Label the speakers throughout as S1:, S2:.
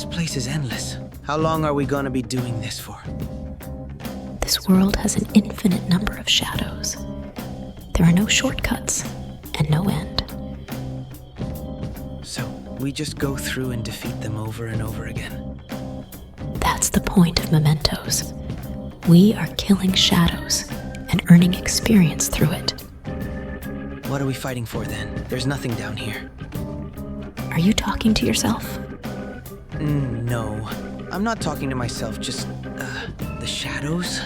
S1: This place is endless. How long are we gonna be doing this for?
S2: This world has an infinite number of shadows. There are no shortcuts and no end.
S1: So, we just go through and defeat them over and over again.
S2: That's the point of mementos. We are killing shadows and earning experience through it.
S1: What are we fighting for then? There's nothing down here.
S2: Are you talking to yourself?
S1: No. I'm not talking to myself, just, the shadows?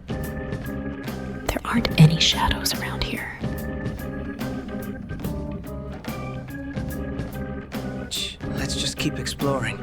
S2: There aren't any shadows around here.
S1: Let's just keep exploring.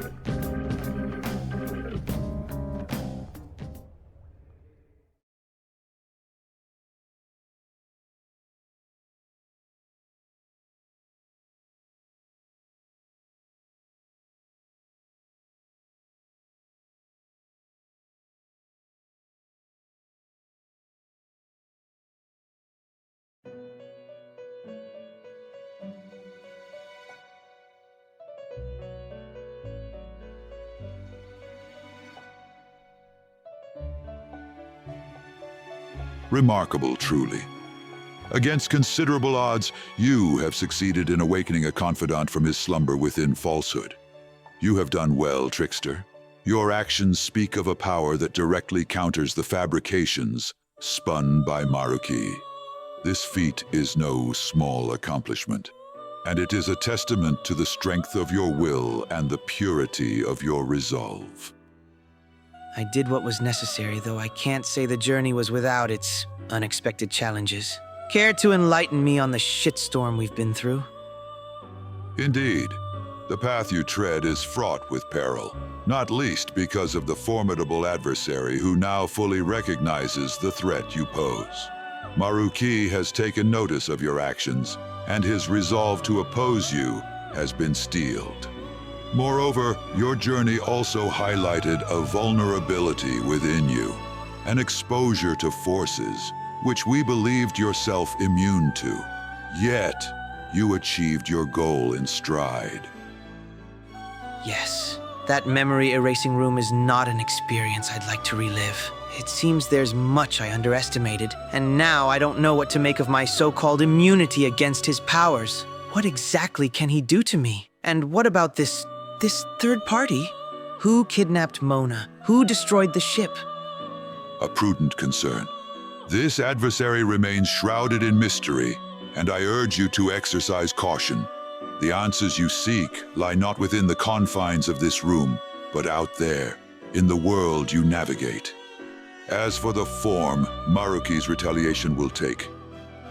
S3: Remarkable, truly. Against considerable odds, you have succeeded in awakening a confidant from his slumber within falsehood. You have done well, trickster. Your actions speak of a power that directly counters the fabrications spun by Maruki. This feat is no small accomplishment, and it is a testament to the strength of your will and the purity of your resolve.
S1: I did what was necessary, though I can't say the journey was without its unexpected challenges. Care to enlighten me on the shitstorm we've been through?
S3: Indeed. The path you tread is fraught with peril, not least because of the formidable adversary who now fully recognizes the threat you pose. Maruki has taken notice of your actions, and his resolve to oppose you has been steeled. Moreover, your journey also highlighted a vulnerability within you, an exposure to forces which we believed yourself immune to. Yet, you achieved your goal in stride.
S1: Yes, that memory erasing room is not an experience I'd like to relive. It seems there's much I underestimated, and now I don't know what to make of my so-called immunity against his powers. What exactly can he do to me? And what about this third party? Who kidnapped Mona? Who destroyed the ship?
S3: A prudent concern. This adversary remains shrouded in mystery, and I urge you to exercise caution. The answers you seek lie not within the confines of this room, but out there, in the world you navigate. As for the form Maruki's retaliation will take,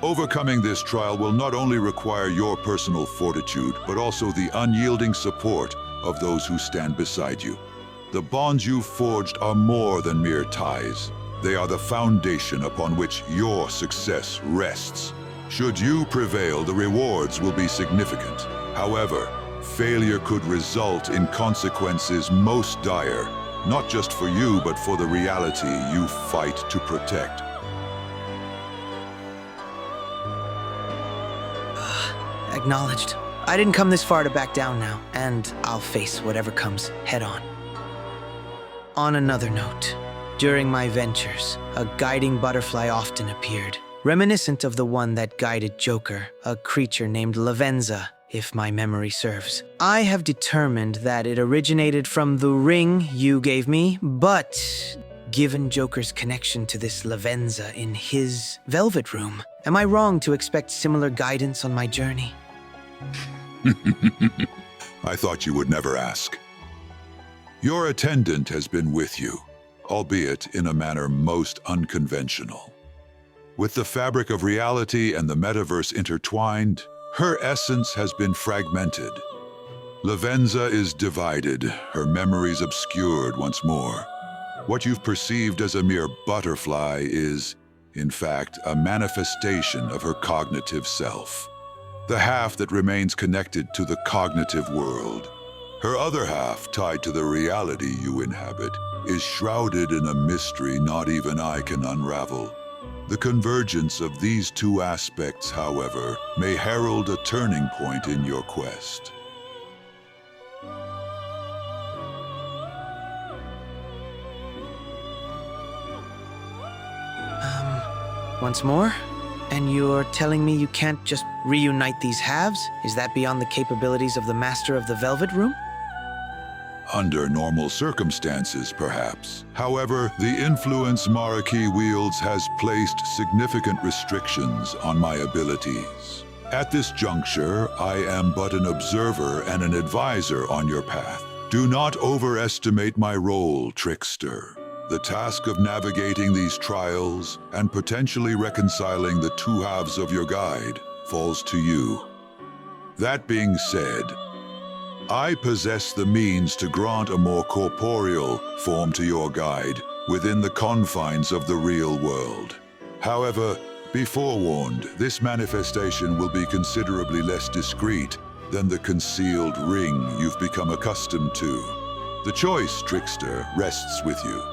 S3: overcoming this trial will not only require your personal fortitude, but also the unyielding support of those who stand beside you. The bonds you've forged are more than mere ties. They are the foundation upon which your success rests. Should you prevail, the rewards will be significant. However, failure could result in consequences most dire, not just for you, but for the reality you fight to protect.
S1: Acknowledged. I didn't come this far to back down now, and I'll face whatever comes head on. On another note, during my ventures, a guiding butterfly often appeared, reminiscent of the one that guided Joker, a creature named Lavenza, if my memory serves. I have determined that it originated from the ring you gave me, but given Joker's connection to this Lavenza in his velvet room, am I wrong to expect similar guidance on my journey?
S3: I thought you would never ask. Your attendant has been with you, albeit in a manner most unconventional. With the fabric of reality and the metaverse intertwined, her essence has been fragmented. Lavenza is divided, her memories obscured once more. What you've perceived as a mere butterfly is, in fact, a manifestation of her cognitive self. The half that remains connected to the cognitive world. Her other half, tied to the reality you inhabit, is shrouded in a mystery not even I can unravel. The convergence of these two aspects, however, may herald a turning point in your quest.
S1: Once more? And you're telling me you can't just reunite these halves? Is that beyond the capabilities of the Master of the Velvet Room?
S3: Under normal circumstances, perhaps. However, the influence Maraki wields has placed significant restrictions on my abilities. At this juncture, I am but an observer and an advisor on your path. Do not overestimate my role, trickster. The task of navigating these trials and potentially reconciling the two halves of your guide falls to you. That being said, I possess the means to grant a more corporeal form to your guide within the confines of the real world. However, be forewarned, this manifestation will be considerably less discreet than the concealed ring you've become accustomed to. The choice, trickster, rests with you.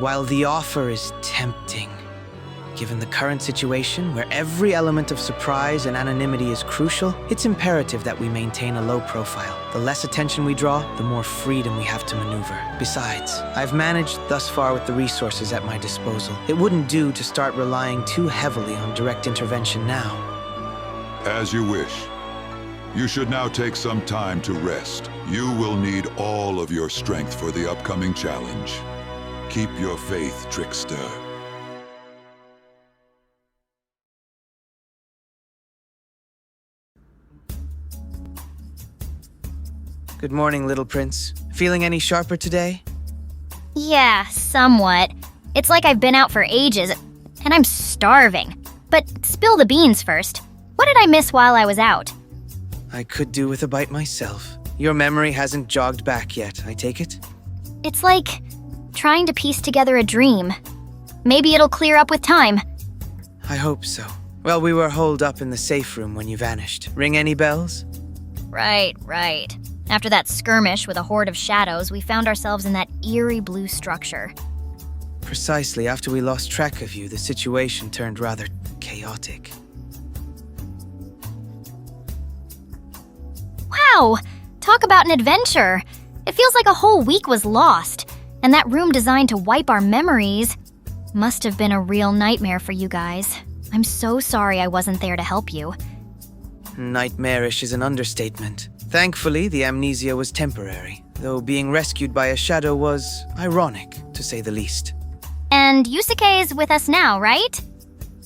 S1: While the offer is tempting, given the current situation where every element of surprise and anonymity is crucial, it's imperative that we maintain a low profile. The less attention we draw, the more freedom we have to maneuver. Besides, I've managed thus far with the resources at my disposal. It wouldn't do to start relying too heavily on direct intervention now.
S3: As you wish. You should now take some time to rest. You will need all of your strength for the upcoming challenge. Keep your faith, trickster.
S1: Good morning, little prince. Feeling any sharper today?
S4: Yeah, somewhat. It's like I've been out for ages, and I'm starving. But spill the beans first. What did I miss while I was out?
S1: I could do with a bite myself. Your memory hasn't jogged back yet, I take it?
S4: It's like trying to piece together a dream. Maybe it'll clear up with time.
S1: I hope so. Well, we were holed up in the safe room when you vanished. Ring any bells?
S4: Right. After that skirmish with a horde of shadows, we found ourselves in that eerie blue structure.
S1: Precisely after we lost track of you, the situation turned rather chaotic.
S4: Wow! Talk about an adventure! It feels like a whole week was lost, and that room designed to wipe our memories must have been a real nightmare for you guys. I'm so sorry I wasn't there to help you.
S1: Nightmarish is an understatement. Thankfully, the amnesia was temporary, though being rescued by a shadow was ironic, to say the least.
S4: And Yusuke is with us now, right?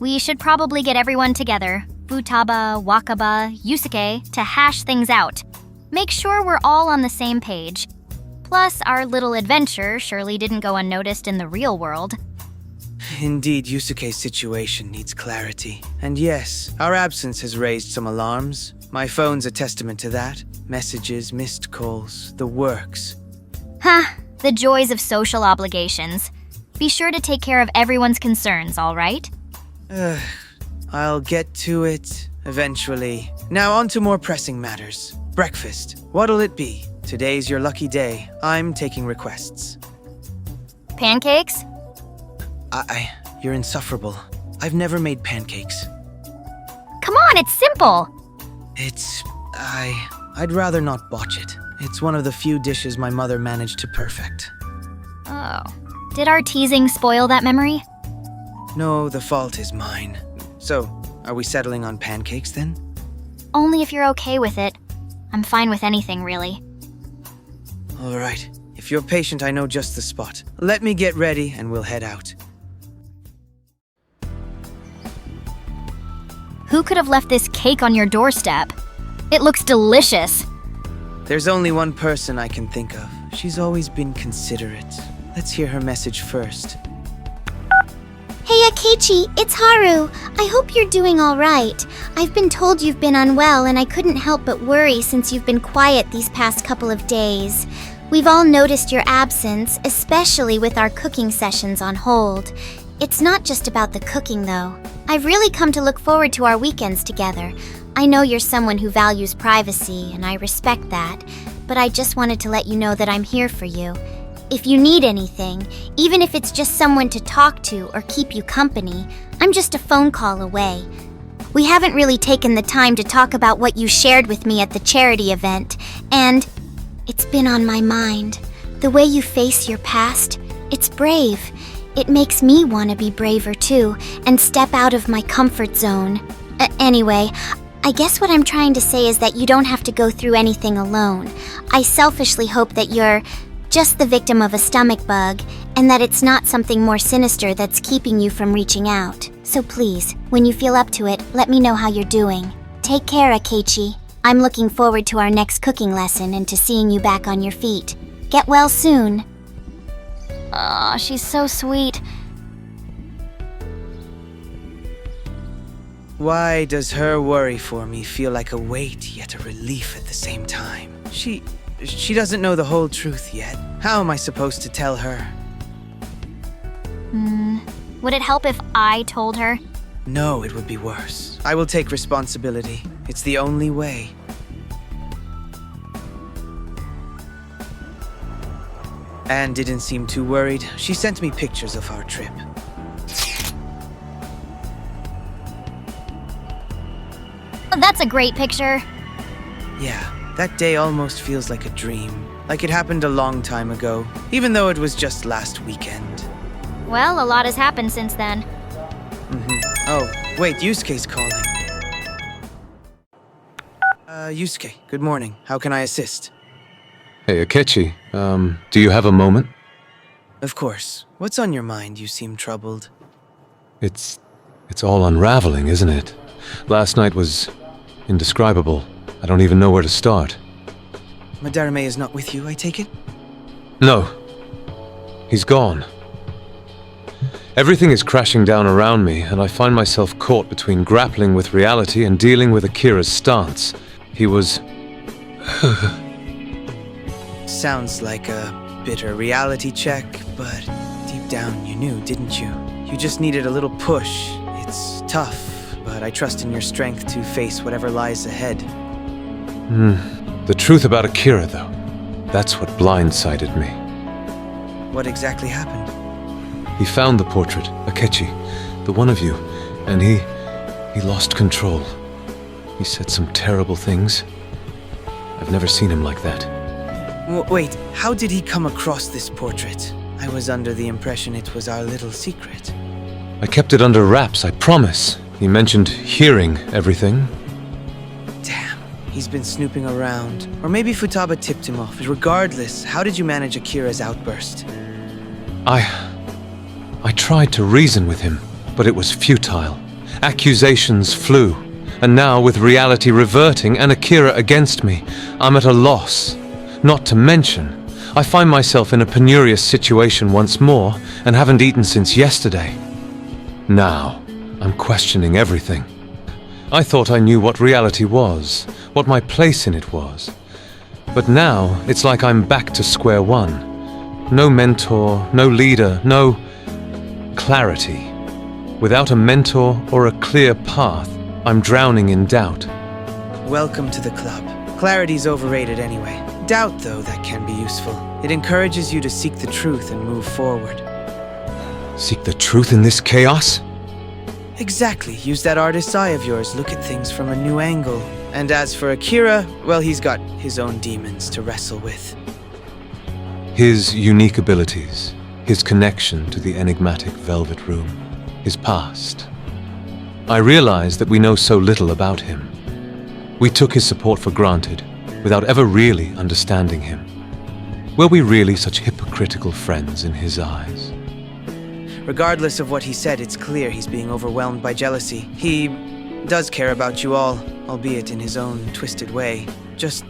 S4: We should probably get everyone together, Futaba, Wakaba, Yusuke, to hash things out. Make sure we're all on the same page. Plus, our little adventure surely didn't go unnoticed in the real world.
S1: Indeed, Yusuke's situation needs clarity. And yes, our absence has raised some alarms. My phone's a testament to that. Messages, missed calls, the works.
S4: The joys of social obligations. Be sure to take care of everyone's concerns, all right?
S1: I'll get to it eventually. Now on to more pressing matters. Breakfast. What'll it be? Today's your lucky day. I'm taking requests.
S4: Pancakes?
S1: You're insufferable. I've never made pancakes.
S4: Come on, it's simple!
S1: I'd rather not botch it. It's one of the few dishes my mother managed to perfect.
S4: Oh. Did our teasing spoil that memory?
S1: No, the fault is mine. So, are we settling on pancakes then?
S4: Only if you're okay with it. I'm fine with anything, really.
S1: All right. If you're patient, I know just the spot. Let me get ready and we'll head out.
S4: Who could have left this cake on your doorstep? It looks delicious.
S1: There's only one person I can think of. She's always been considerate. Let's hear her message first.
S5: Hey Akechi, it's Haru. I hope you're doing all right. I've been told you've been unwell and I couldn't help but worry since you've been quiet these past couple of days. We've all noticed your absence, especially with our cooking sessions on hold. It's not just about the cooking though. I've really come to look forward to our weekends together. I know you're someone who values privacy and I respect that, but I just wanted to let you know that I'm here for you. If you need anything, even if it's just someone to talk to or keep you company, I'm just a phone call away. We haven't really taken the time to talk about what you shared with me at the charity event, and it's been on my mind. The way you face your past, it's brave. It makes me want to be braver too, and step out of my comfort zone. Anyway, I guess what I'm trying to say is that you don't have to go through anything alone. I selfishly hope that you're just the victim of a stomach bug, and that it's not something more sinister that's keeping you from reaching out. So please, when you feel up to it, let me know how you're doing. Take care, Akechi. I'm looking forward to our next cooking lesson and to seeing you back on your feet. Get well soon.
S4: Aw, she's so sweet.
S1: Why does her worry for me feel like a weight yet a relief at the same time? She doesn't know the whole truth yet. How am I supposed to tell her?
S4: Would it help if I told her?
S1: No, it would be worse. I will take responsibility. It's the only way. Anne didn't seem too worried. She sent me pictures of our trip.
S4: That's a great picture.
S1: Yeah, that day almost feels like a dream. Like it happened a long time ago, even though it was just last weekend.
S4: Well, a lot has happened since then.
S1: Oh, wait, Yusuke's calling. Yusuke, good morning. How can I assist?
S6: Hey, Akechi, do you have a moment?
S1: Of course. What's on your mind? You seem troubled.
S6: It's all unraveling, isn't it? Last night was indescribable. I don't even know where to start.
S1: Madarame is not with you, I take it?
S6: No. He's gone. Everything is crashing down around me, and I find myself caught between grappling with reality and dealing with Akira's stance. He was...
S1: Sounds like a bitter reality check, but deep down you knew, didn't you? You just needed a little push. It's tough, but I trust in your strength to face whatever lies ahead.
S6: The truth about Akira, though, that's what blindsided me.
S1: What exactly happened?
S6: He found the portrait, Akechi, the one of you, and he lost control. He said some terrible things. I've never seen him like that.
S1: Wait, how did he come across this portrait? I was under the impression it was our little secret.
S6: I kept it under wraps, I promise. He mentioned hearing everything.
S1: Damn, he's been snooping around. Or maybe Futaba tipped him off. Regardless, how did you manage Akira's outburst?
S6: I tried to reason with him, but it was futile. Accusations flew, and now with reality reverting and Akira against me, I'm at a loss. Not to mention, I find myself in a penurious situation once more and haven't eaten since yesterday. Now, I'm questioning everything. I thought I knew what reality was, what my place in it was. But now, it's like I'm back to square one. No mentor, no leader, no clarity. Without a mentor or a clear path, I'm drowning in doubt.
S1: Welcome to the club. Clarity's overrated anyway. Doubt, though, that can be useful. It encourages you to seek the truth and move forward.
S6: Seek the truth in this chaos?
S1: Exactly. Use that artist's eye of yours. Look at things from a new angle. And as for Akira, well, he's got his own demons to wrestle with.
S6: His unique abilities, his connection to the enigmatic Velvet Room, his past. I realize that we know so little about him. We took his support for granted, without ever really understanding him. Were we really such hypocritical friends in his eyes?
S1: Regardless of what he said, it's clear he's being overwhelmed by jealousy. He does care about you all, albeit in his own twisted way. Just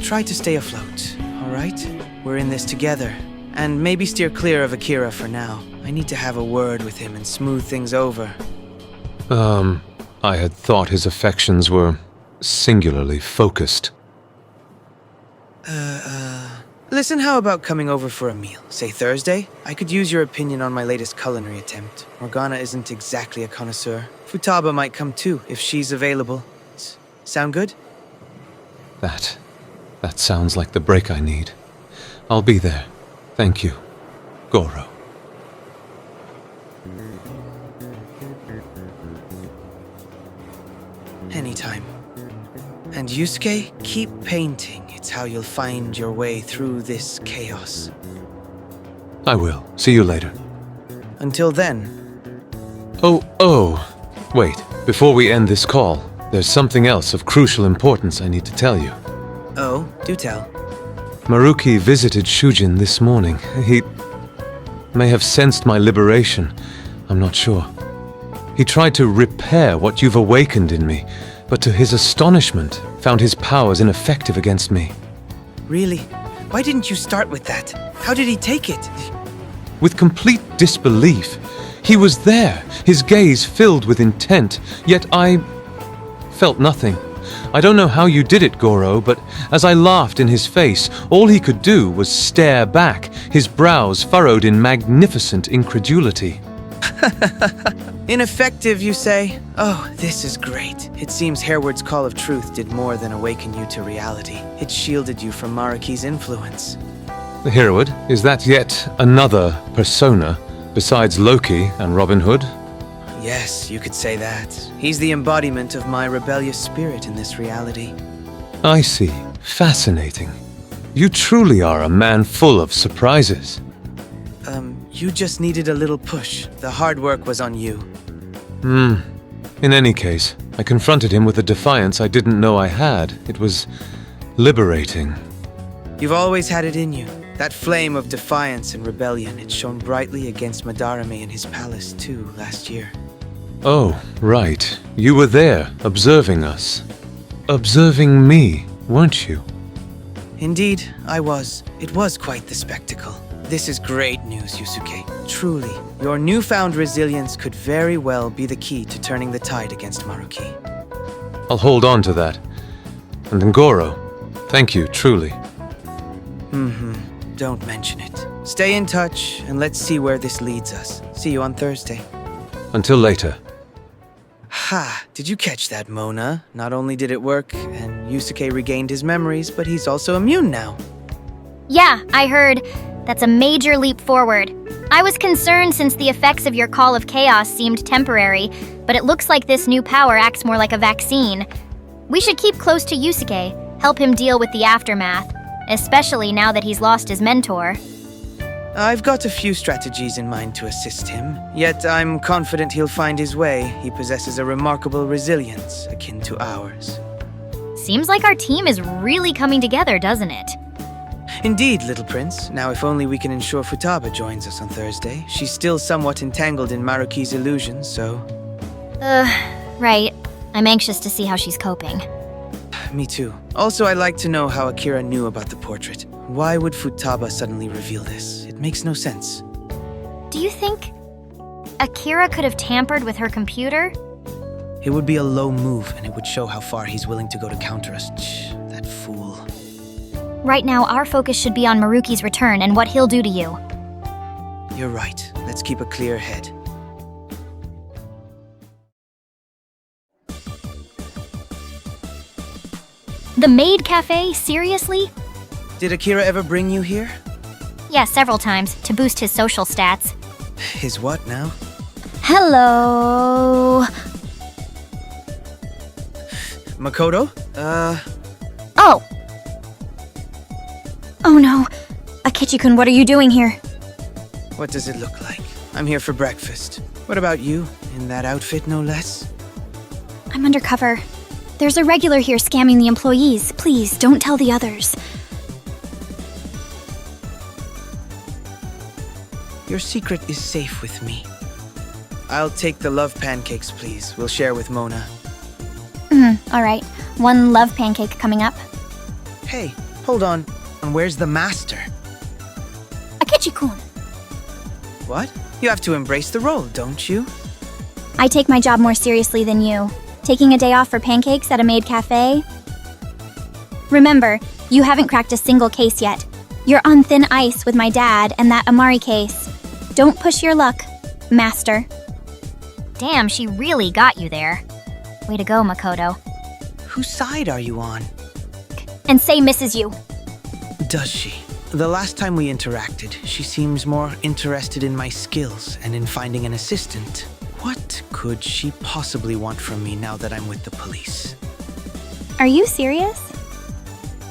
S1: try to stay afloat, all right? We're in this together. And maybe steer clear of Akira for now. I need to have a word with him and smooth things over.
S6: I had thought his affections were singularly focused.
S1: Listen, how about coming over for a meal? Say Thursday? I could use your opinion on my latest culinary attempt. Morgana isn't exactly a connoisseur. Futaba might come too, if she's available. Sound good?
S6: That sounds like the break I need. I'll be there. Thank you, Goro.
S1: Anytime. And Yusuke, keep painting. It's how you'll find your way through this chaos.
S6: I will. See you later.
S1: Until then,
S6: Oh. Wait, before we end this call, there's something else of crucial importance I need to tell you.
S1: oh, do tell.
S6: Maruki visited Shujin this morning. He may have sensed my liberation. I'm not sure. He tried to repair what you've awakened in me, but to his astonishment, found his powers ineffective against me.
S1: Really? Why didn't you start with that? How did he take it?
S6: With complete disbelief. He was there, his gaze filled with intent, yet I felt nothing. I don't know how you did it, Goro, but as I laughed in his face, all he could do was stare back, his brows furrowed in magnificent incredulity.
S1: Ineffective, you say? Oh, this is great. It seems Hereward's Call of Truth did more than awaken you to reality. It shielded you from Maruki's influence.
S6: Hereward, is that yet another persona besides Loki and Robin Hood?
S1: Yes, you could say that. He's the embodiment of my rebellious spirit in this reality.
S6: I see. Fascinating. You truly are a man full of surprises.
S1: You just needed a little push. The hard work was on you.
S6: In any case, I confronted him with a defiance I didn't know I had. It was liberating.
S1: You've always had it in you. That flame of defiance and rebellion, it shone brightly against Madarame in his palace too, last year.
S6: Oh, right. You were there, observing us. Observing me, weren't you?
S1: Indeed, I was. It was quite the spectacle. This is great news, Yusuke. Truly, your newfound resilience could very well be the key to turning the tide against Maruki.
S6: I'll hold on to that. And then Goro, thank you, truly.
S1: Don't mention it. Stay in touch, and let's see where this leads us. See you on Thursday.
S6: Until later.
S1: Ha! Did you catch that, Mona? Not only did it work, and Yusuke regained his memories, but he's also immune now.
S4: Yeah, I heard. That's a major leap forward. I was concerned since the effects of your Call of Chaos seemed temporary, but it looks like this new power acts more like a vaccine. We should keep close to Yusuke, help him deal with the aftermath, especially now that he's lost his mentor.
S1: I've got a few strategies in mind to assist him, yet I'm confident he'll find his way. He possesses a remarkable resilience akin to ours.
S4: Seems like our team is really coming together, doesn't it?
S1: Indeed, little prince. Now if only we can ensure Futaba joins us on Thursday. She's still somewhat entangled in Maruki's illusions, so...
S4: Right. I'm anxious to see how she's coping.
S1: Me too. Also, I'd like to know how Akira knew about the portrait. Why would Futaba suddenly reveal this? It makes no sense.
S4: Do you think Akira could have tampered with her computer?
S1: It would be a low move, and it would show how far he's willing to go to counter us. That fool.
S4: Right now, our focus should be on Maruki's return and what he'll do to you.
S1: You're right. Let's keep a clear head.
S4: The Maid Cafe? Seriously?
S1: Did Akira ever bring you here?
S4: Yeah, several times, to boost his social stats.
S1: His what now?
S5: Hello.
S1: Makoto?
S5: Oh. Oh no. Akechi-kun, what are you doing here?
S1: What does it look like? I'm here for breakfast. What about you? In that outfit, no less?
S5: I'm undercover. There's a regular here scamming the employees. Please, don't tell the others.
S1: Your secret is safe with me. I'll take the love pancakes, please. We'll share with Mona.
S5: All right. One love pancake coming up.
S1: Hey, hold on. And where's the master?
S5: Akechi-kun.
S1: What? You have to embrace the role, don't you?
S5: I take my job more seriously than you. Taking a day off for pancakes at a maid cafe? Remember, you haven't cracked a single case yet. You're on thin ice with my dad and that Amari case. Don't push your luck, master.
S4: Damn, she really got you there. Way to go, Makoto.
S1: Whose side are you on?
S5: And say misses you.
S1: Does she? The last time we interacted, she seems more interested in my skills and in finding an assistant. What could she possibly want from me now that I'm with the police?
S5: Are you serious?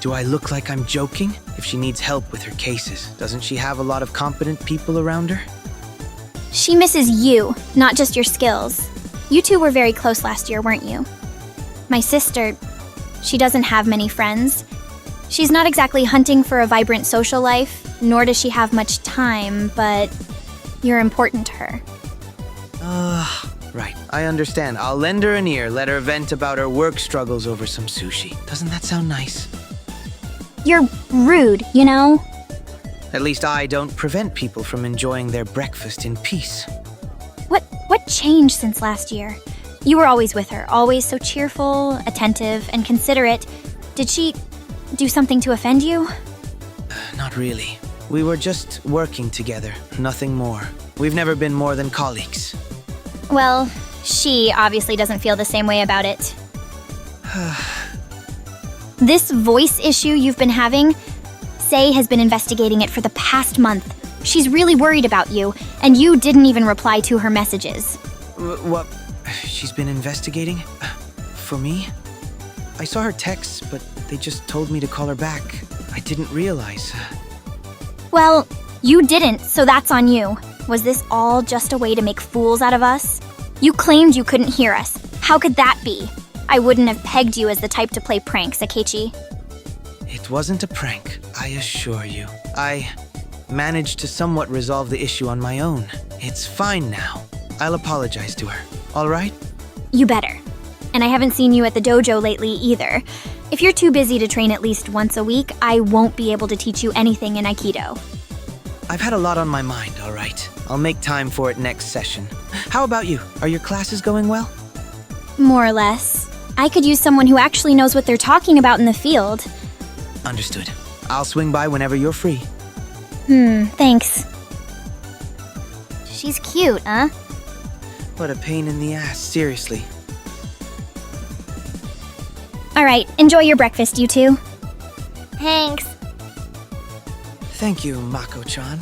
S1: Do I look like I'm joking? If she needs help with her cases, doesn't she have a lot of competent people around her?
S5: She misses you, not just your skills. You two were very close last year, weren't you? My sister, she doesn't have many friends. She's not exactly hunting for a vibrant social life, nor does she have much time, but you're important to her.
S1: Right. I understand. I'll lend her an ear, let her vent about her work struggles over some sushi. Doesn't that sound nice?
S5: You're rude, you know?
S1: At least I don't prevent people from enjoying their breakfast in peace.
S5: What changed since last year? You were always with her, always so cheerful, attentive, and considerate. Did she do something to offend you?
S1: Not really. We were just working together, nothing more. We've never been more than colleagues.
S5: Well, she obviously doesn't feel the same way about it. This voice issue you've been having, Sei has been investigating it for the past month. She's really worried about you, and you didn't even reply to her messages.
S1: What? She's been investigating? For me? I saw her texts, but they just told me to call her back. I didn't realize.
S5: Well, you didn't, so that's on you. Was this all just a way to make fools out of us? You claimed you couldn't hear us. How could that be? I wouldn't have pegged you as the type to play pranks, Akechi.
S1: It wasn't a prank, I assure you. I managed to somewhat resolve the issue on my own. It's fine now. I'll apologize to her, all right?
S5: You better. And I haven't seen you at the dojo lately either. If you're too busy to train at least once a week, I won't be able to teach you anything in Aikido.
S1: I've had a lot on my mind, all right. I'll make time for it next session. How about you? Are your classes going well?
S5: More or less. I could use someone who actually knows what they're talking about in the field.
S1: Understood. I'll swing by whenever you're free.
S5: Thanks.
S4: She's cute, huh?
S1: What a pain in the ass, seriously.
S5: All right, enjoy your breakfast, you two.
S4: Thanks.
S1: Thank you, Mako-chan.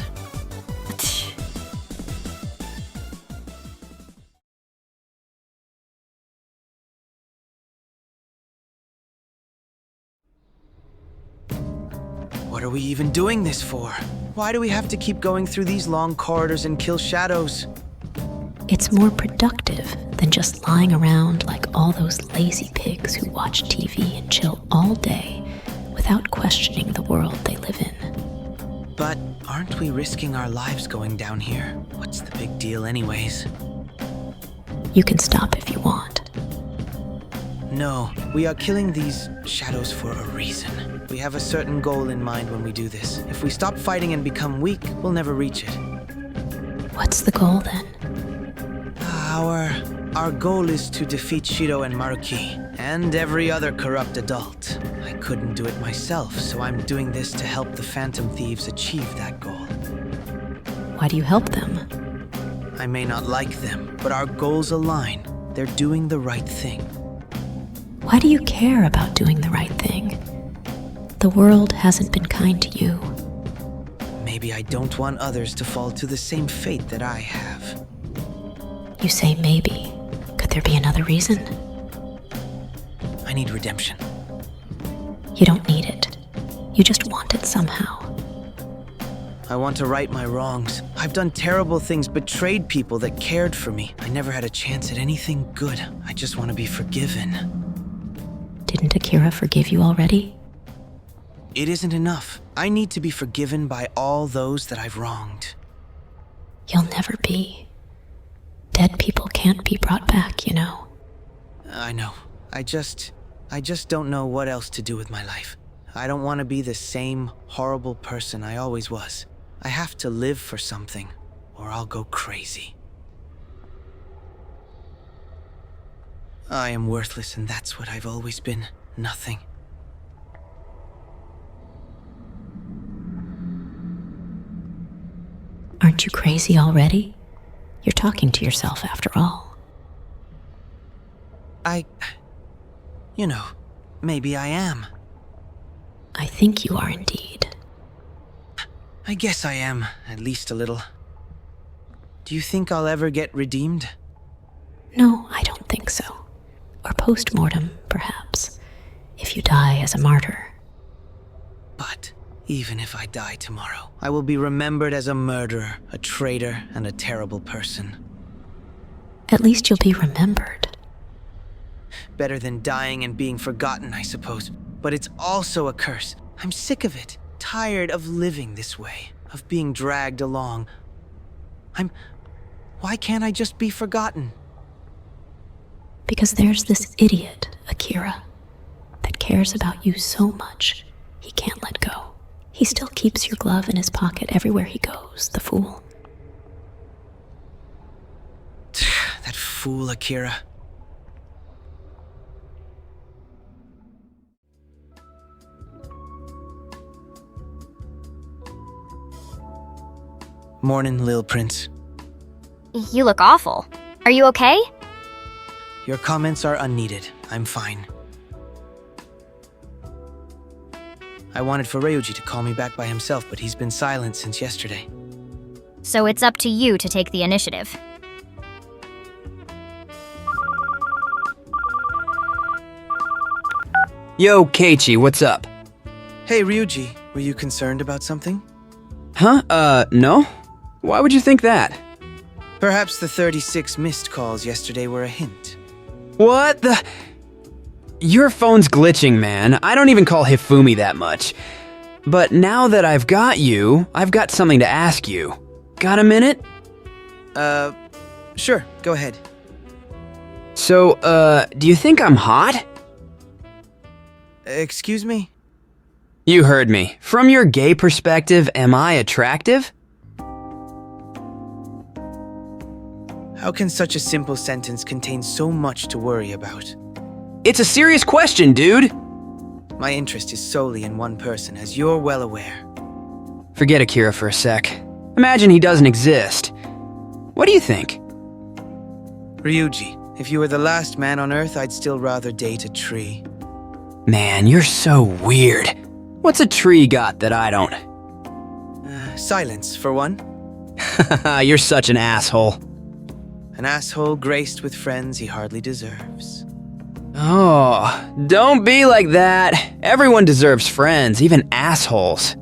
S1: What are we even doing this for? Why do we have to keep going through these long corridors and kill shadows?
S2: It's more productive than just lying around like all those lazy pigs who watch TV and chill all day without questioning the world they live in.
S1: But aren't we risking our lives going down here? What's the big deal anyways?
S2: You can stop if you want.
S1: No, we are killing these shadows for a reason. We have a certain goal in mind when we do this. If we stop fighting and become weak, we'll never reach it.
S2: What's the goal then?
S1: Our goal is to defeat Shiro and Maruki, and every other corrupt adult. I couldn't do it myself, so I'm doing this to help the Phantom Thieves achieve that goal.
S2: Why do you help them?
S1: I may not like them, but our goals align. They're doing the right thing.
S2: Why do you care about doing the right thing? The world hasn't been kind to you.
S1: Maybe I don't want others to fall to the same fate that I have.
S2: You say maybe. Could there be another reason?
S1: I need redemption.
S2: You don't need it. You just want it somehow.
S1: I want to right my wrongs. I've done terrible things, betrayed people that cared for me. I never had a chance at anything good. I just want to be forgiven.
S2: Didn't Akira forgive you already?
S1: It isn't enough. I need to be forgiven by all those that I've wronged.
S2: You'll never be. Dead people can't be brought back, you know.
S1: I know. I just don't know what else to do with my life. I don't want to be the same horrible person I always was. I have to live for something, or I'll go crazy. I am worthless, and that's what I've always been. Nothing.
S2: Aren't you crazy already? You're talking to yourself after all.
S1: Maybe I am.
S2: I think you are indeed.
S1: I guess I am, at least a little. Do you think I'll ever get redeemed?
S2: No, I don't think so. Or post-mortem, perhaps. If you die as a martyr.
S1: But even if I die tomorrow, I will be remembered as a murderer, a traitor, and a terrible person.
S2: At least you'll be remembered.
S1: Better than dying and being forgotten, I suppose. But it's also a curse. I'm sick of it. Tired of living this way. Of being dragged along. Why can't I just be forgotten?
S2: Because there's this idiot, Akira, that cares about you so much, he can't let go. He still keeps your glove in his pocket everywhere he goes, the fool.
S1: That fool Akira. Morning, Lil Prince.
S4: You look awful. Are you okay?
S1: Your comments are unneeded. I'm fine. I wanted for Ryuji to call me back by himself, but he's been silent since yesterday.
S4: So it's up to you to take the initiative.
S7: Yo, Akechi, what's up?
S1: Hey, Ryuji, were you concerned about something?
S7: Huh? No? Why would you think that?
S1: Perhaps the 36 missed calls yesterday were a hint.
S7: What the? Your phone's glitching, man. I don't even call Hifumi that much. But now that I've got you, I've got something to ask you. Got a minute?
S1: Sure, go ahead.
S7: So, do you think I'm hot?
S1: Excuse me?
S7: You heard me. From your gay perspective, am I attractive?
S1: How can such a simple sentence contain so much to worry about?
S7: It's a serious question, dude.
S1: My interest is solely in one person, as you're well aware.
S7: Forget Akira for a sec. Imagine he doesn't exist. What do you think?
S1: Ryuji, if you were the last man on Earth, I'd still rather date a tree.
S7: Man, you're so weird. What's a tree got that I don't?
S1: Silence, for one.
S7: You're such an asshole.
S1: An asshole graced with friends he hardly deserves.
S7: Oh, don't be like that. Everyone deserves friends, even assholes.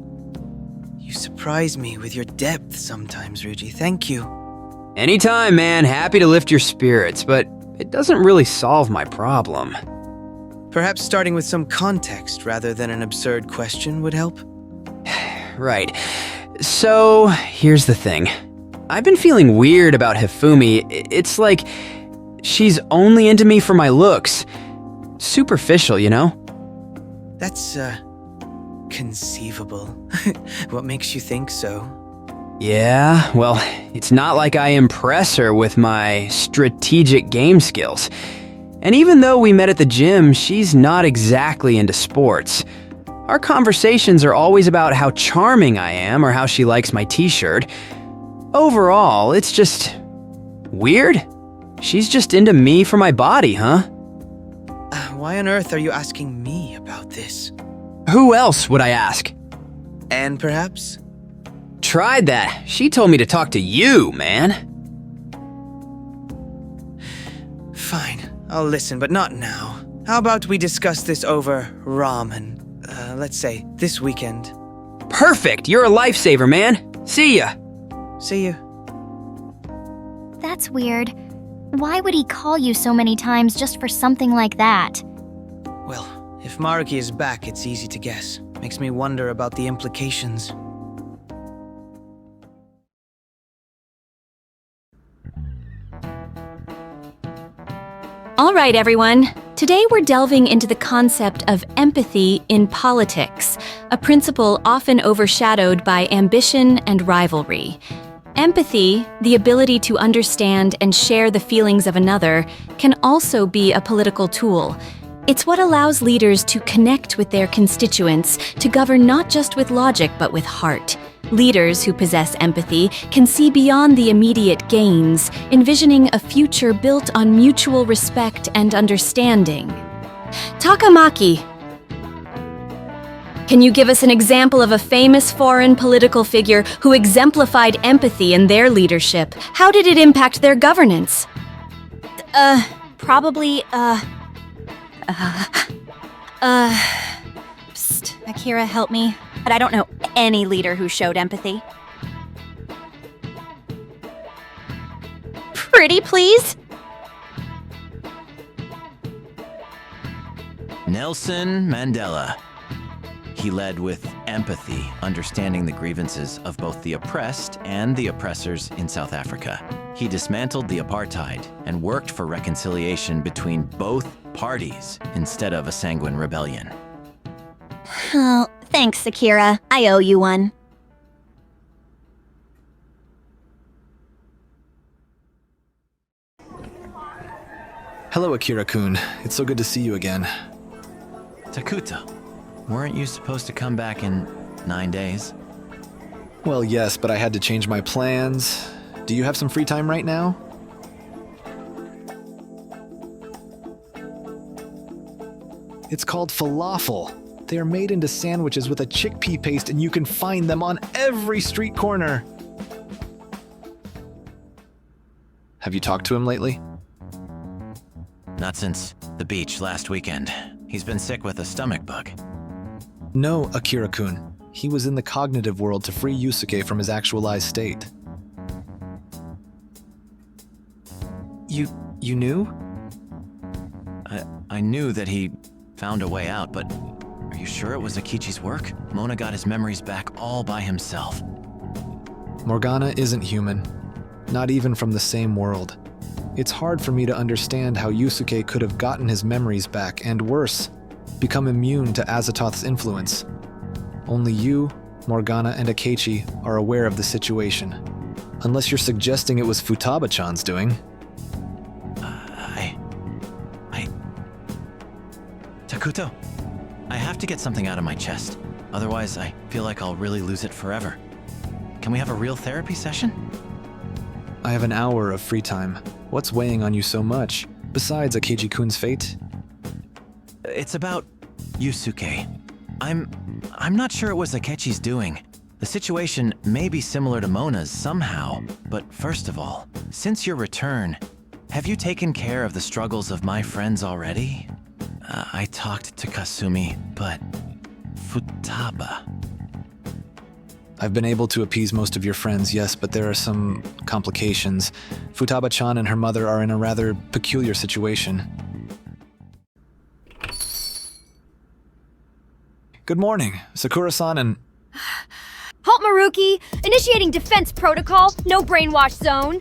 S1: You surprise me with your depth sometimes, Ryuji. Thank you.
S7: Anytime, man. Happy to lift your spirits, but it doesn't really solve my problem.
S1: Perhaps starting with some context rather than an absurd question would help?
S7: Right. So, here's the thing. I've been feeling weird about Hifumi. It's like she's only into me for my looks. Superficial, you know?
S1: That's, conceivable. What makes you think so?
S7: Yeah, well, it's not like I impress her with my strategic game skills. And even though we met at the gym, she's not exactly into sports. Our conversations are always about how charming I am or how she likes my t-shirt. Overall, it's just weird. She's just into me for my body, huh?
S1: Why on earth are you asking me about this?
S7: Who else would I ask?
S1: Anne, perhaps?
S7: Tried that. She told me to talk to you, man.
S1: Fine, I'll listen, but not now. How about we discuss this over ramen? Let's say, this weekend.
S7: Perfect! You're a lifesaver, man. See ya.
S1: See you.
S4: That's weird. Why would he call you so many times just for something like that?
S1: Well, if Maruki is back, it's easy to guess. Makes me wonder about the implications.
S8: All right, everyone. Today we're delving into the concept of empathy in politics, a principle often overshadowed by ambition and rivalry. Empathy, the ability to understand and share the feelings of another, can also be a political tool. It's what allows leaders to connect with their constituents, to govern not just with logic but with heart. Leaders who possess empathy can see beyond the immediate gains, envisioning a future built on mutual respect and understanding. Takamaki, can you give us an example of a famous foreign political figure who exemplified empathy in their leadership? How did it impact their governance?
S4: Probably,
S8: Psst, Akira, help me. But I don't know any leader who showed empathy. Pretty please?
S9: Nelson Mandela. He led with empathy, understanding the grievances of both the oppressed and the oppressors in South Africa. He dismantled the apartheid and worked for reconciliation between both parties instead of a sanguine rebellion.
S8: Oh, thanks, Akira. I owe you one.
S10: Hello, Akira-kun. It's so good to see you again.
S9: Takuto, weren't you supposed to come back in 9 days?
S10: Well, yes, but I had to change my plans. Do you have some free time right now? It's called falafel. They are made into sandwiches with a chickpea paste, and you can find them on every street corner. Have you talked to him lately?
S9: Not since the beach last weekend. He's been sick with a stomach bug.
S10: No, Akira-kun. He was in the cognitive world to free Yusuke from his actualized state. You knew?
S9: I knew that he found a way out, but are you sure it was Akechi's work? Mona got his memories back all by himself.
S10: Morgana isn't human. Not even from the same world. It's hard for me to understand how Yusuke could have gotten his memories back, and worse, become immune to Azathoth's influence. Only you, Morgana, and Akechi are aware of the situation. Unless you're suggesting it was Futaba-chan's doing.
S9: Takuto, I have to get something out of my chest. Otherwise, I feel like I'll really lose it forever. Can we have a real therapy session?
S10: I have an hour of free time. What's weighing on you so much, besides Akechi-kun's fate?
S9: It's about Yusuke. I'm not sure it was Akechi's doing. The situation may be similar to Mona's somehow, but first of all, since your return, have you taken care of the struggles of my friends already? I talked to Kasumi, but Futaba.
S10: I've been able to appease most of your friends, yes, but there are some complications. Futaba-chan and her mother are in a rather peculiar situation. Good morning, Sakura-san and...
S11: Halt, Maruki! Initiating defense protocol, no brainwash zone.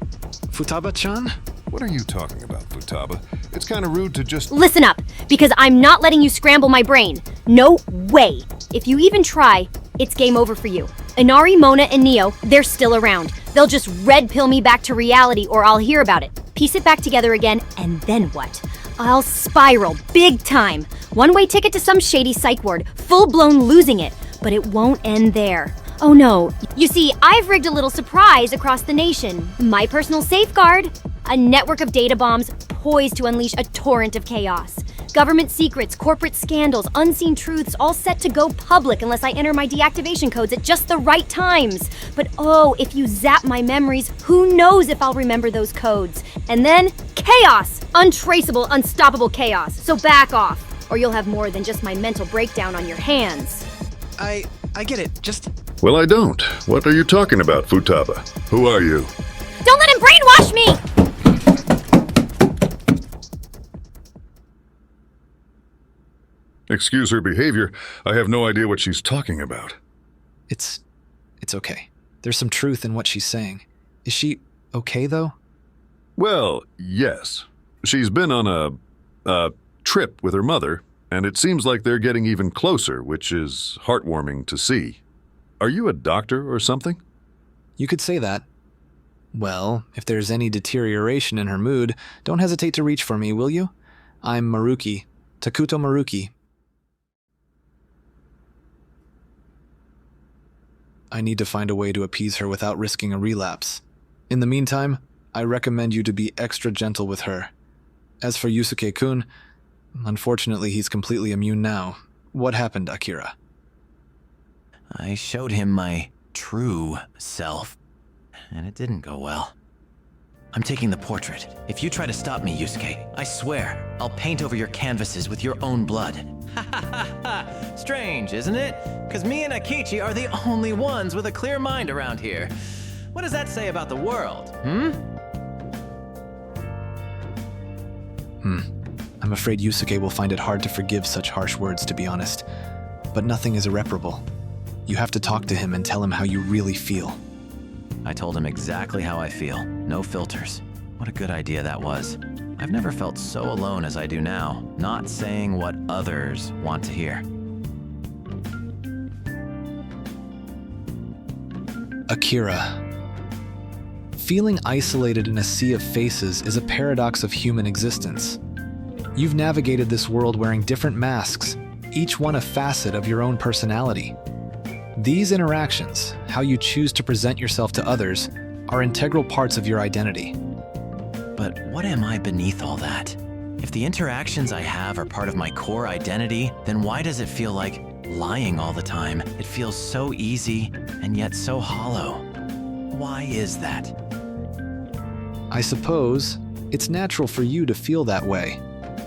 S10: Futaba-chan?
S12: What are you talking about, Futaba? It's kind of rude to just...
S11: Listen up, because I'm not letting you scramble my brain. No way. If you even try, it's game over for you. Inari, Mona, and Neo, they're still around. They'll just red pill me back to reality or I'll hear about it. Piece it back together again, and then what? I'll spiral big time. One-way ticket to some shady psych ward, full-blown losing it. But it won't end there. Oh no. You see, I've rigged a little surprise across the nation. My personal safeguard. A network of data bombs poised to unleash a torrent of chaos. Government secrets, corporate scandals, unseen truths all set to go public unless I enter my deactivation codes at just the right times. But oh, if you zap my memories, who knows if I'll remember those codes. And then, chaos! Untraceable, unstoppable chaos. So back off, or you'll have more than just my mental breakdown on your hands.
S10: I get it, just...
S12: Well, I don't. What are you talking about, Futaba? Who are you?
S11: Don't let him brainwash me!
S12: Excuse her behavior. I have no idea what she's talking about.
S10: It's okay. There's some truth in what she's saying. Is she okay, though?
S12: Well, yes. She's been on a trip with her mother, and it seems like they're getting even closer, which is heartwarming to see. Are you a doctor or something?
S10: You could say that. Well, if there's any deterioration in her mood, don't hesitate to reach for me, will you? I'm Maruki. Takuto Maruki. I need to find a way to appease her without risking a relapse. In the meantime, I recommend you to be extra gentle with her. As for Yusuke-kun, unfortunately he's completely immune now. What happened, Akira?
S9: I showed him my true self, and it didn't go well. I'm taking the portrait. If you try to stop me, Yusuke, I swear, I'll paint over your canvases with your own blood. Strange, isn't it? Because me and Akechi are the only ones with a clear mind around here. What does that say about the world,
S10: I'm afraid Yusuke will find it hard to forgive such harsh words, to be honest. But nothing is irreparable. You have to talk to him and tell him how you really feel.
S9: I told him exactly how I feel. No filters. What a good idea that was. I've never felt so alone as I do now, not saying what others want to hear.
S10: Akira. Feeling isolated in a sea of faces is a paradox of human existence. You've navigated this world wearing different masks, each one a facet of your own personality. These interactions, how you choose to present yourself to others, are integral parts of your identity.
S9: But what am I beneath all that? If the interactions I have are part of my core identity, then why does it feel like lying all the time? It feels so easy and yet so hollow. Why is that?
S10: I suppose it's natural for you to feel that way,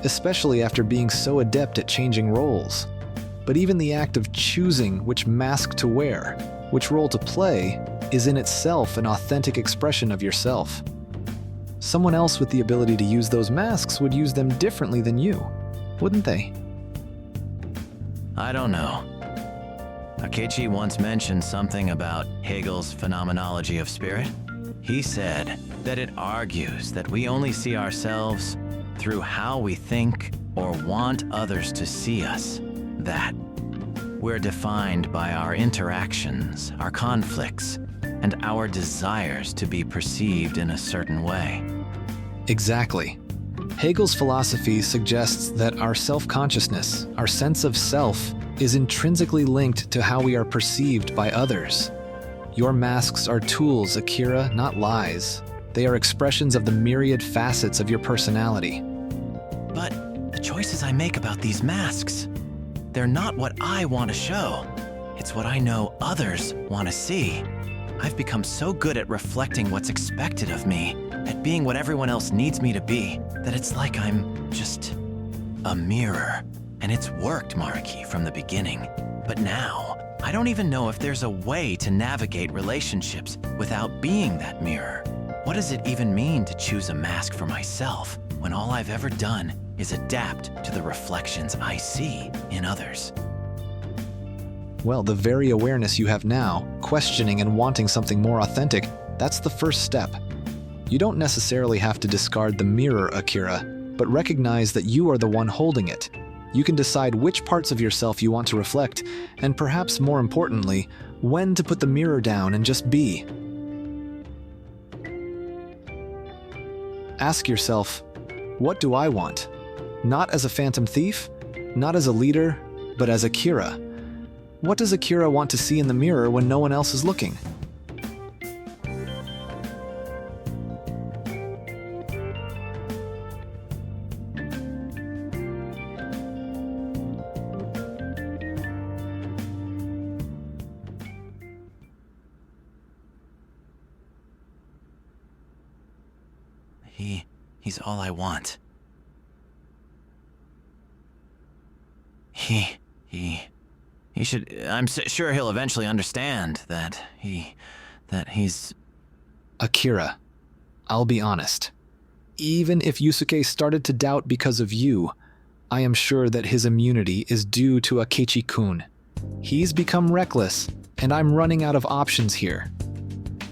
S10: especially after being so adept at changing roles. But even the act of choosing which mask to wear, which role to play, is in itself an authentic expression of yourself. Someone else with the ability to use those masks would use them differently than you, wouldn't they?
S9: I don't know. Akechi once mentioned something about Hegel's phenomenology of spirit. He said that it argues that we only see ourselves through how we think or want others to see us. That we're defined by our interactions, our conflicts, and our desires to be perceived in a certain way.
S10: Exactly. Hegel's philosophy suggests that our self-consciousness, our sense of self, is intrinsically linked to how we are perceived by others. Your masks are tools, Akira, not lies. They are expressions of the myriad facets of your personality.
S9: But the choices I make about these masks, they're not what I want to show. It's what I know others want to see. I've become so good at reflecting what's expected of me, at being what everyone else needs me to be, that it's like I'm just a mirror. And it's worked, Mariki, from the beginning. But now, I don't even know if there's a way to navigate relationships without being that mirror. What does it even mean to choose a mask for myself when all I've ever done is adapt to the reflections I see in others?
S10: Well, the very awareness you have now, questioning and wanting something more authentic, that's the first step. You don't necessarily have to discard the mirror, Akira, but recognize that you are the one holding it. You can decide which parts of yourself you want to reflect, and perhaps more importantly, when to put the mirror down and just be. Ask yourself, what do I want? Not as a phantom thief, not as a leader, but as Akira. What does Akira want to see in the mirror when no one else is looking?
S9: He's all I want. He should, I'm sure he'll eventually understand that he's...
S10: Akira, I'll be honest. Even if Yusuke started to doubt because of you, I am sure that his immunity is due to Akechi-kun. He's become reckless, and I'm running out of options here.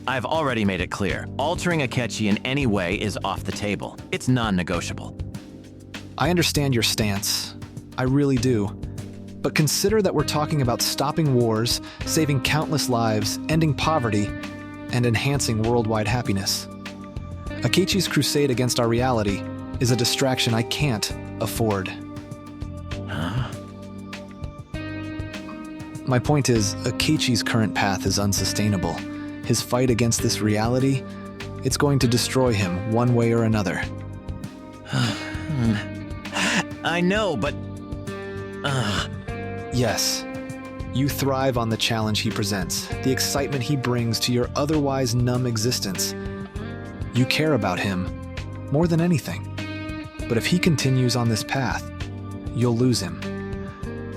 S9: I've already made it clear. Altering Akechi in any way is off the table. It's non-negotiable.
S10: I understand your stance. I really do. But consider that we're talking about stopping wars, saving countless lives, ending poverty, and enhancing worldwide happiness. Akechi's crusade against our reality is a distraction I can't afford.
S9: Huh?
S10: My point is, Akechi's current path is unsustainable. His fight against this reality, it's going to destroy him one way or another.
S9: I know, but...
S10: Yes. You thrive on the challenge he presents, the excitement he brings to your otherwise numb existence. You care about him more than anything. But if he continues on this path, you'll lose him.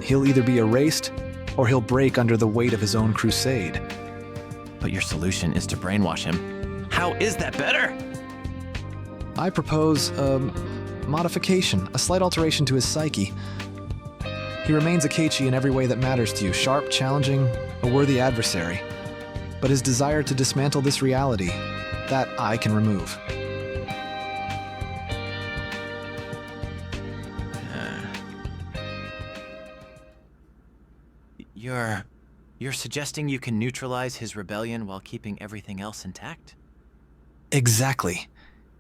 S10: He'll either be erased, or he'll break under the weight of his own crusade.
S9: But your solution is to brainwash him. How is that better?
S10: I propose a modification, a slight alteration to his psyche. He remains Akechi in every way that matters to you, sharp, challenging, a worthy adversary. But his desire to dismantle this reality, that I can remove.
S9: You're suggesting you can neutralize his rebellion while keeping everything else intact?
S10: Exactly.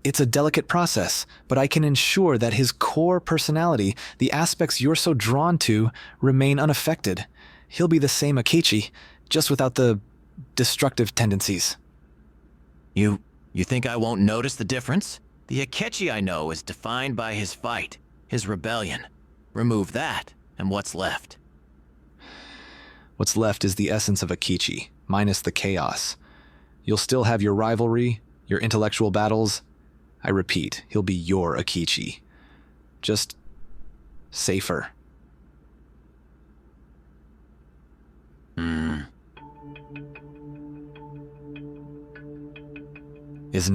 S10: It's a delicate process, but I can ensure that his core personality, the aspects you're so drawn to, remain unaffected. He'll be the same Akechi, just without the destructive tendencies.
S9: You think I won't notice the difference? The Akechi I know is defined by his fight, his rebellion. Remove that, and what's left?
S10: What's left is the essence of Akechi, minus the chaos. You'll still have your rivalry, your intellectual battles. I repeat, he'll be your Akechi. Just safer. Isn't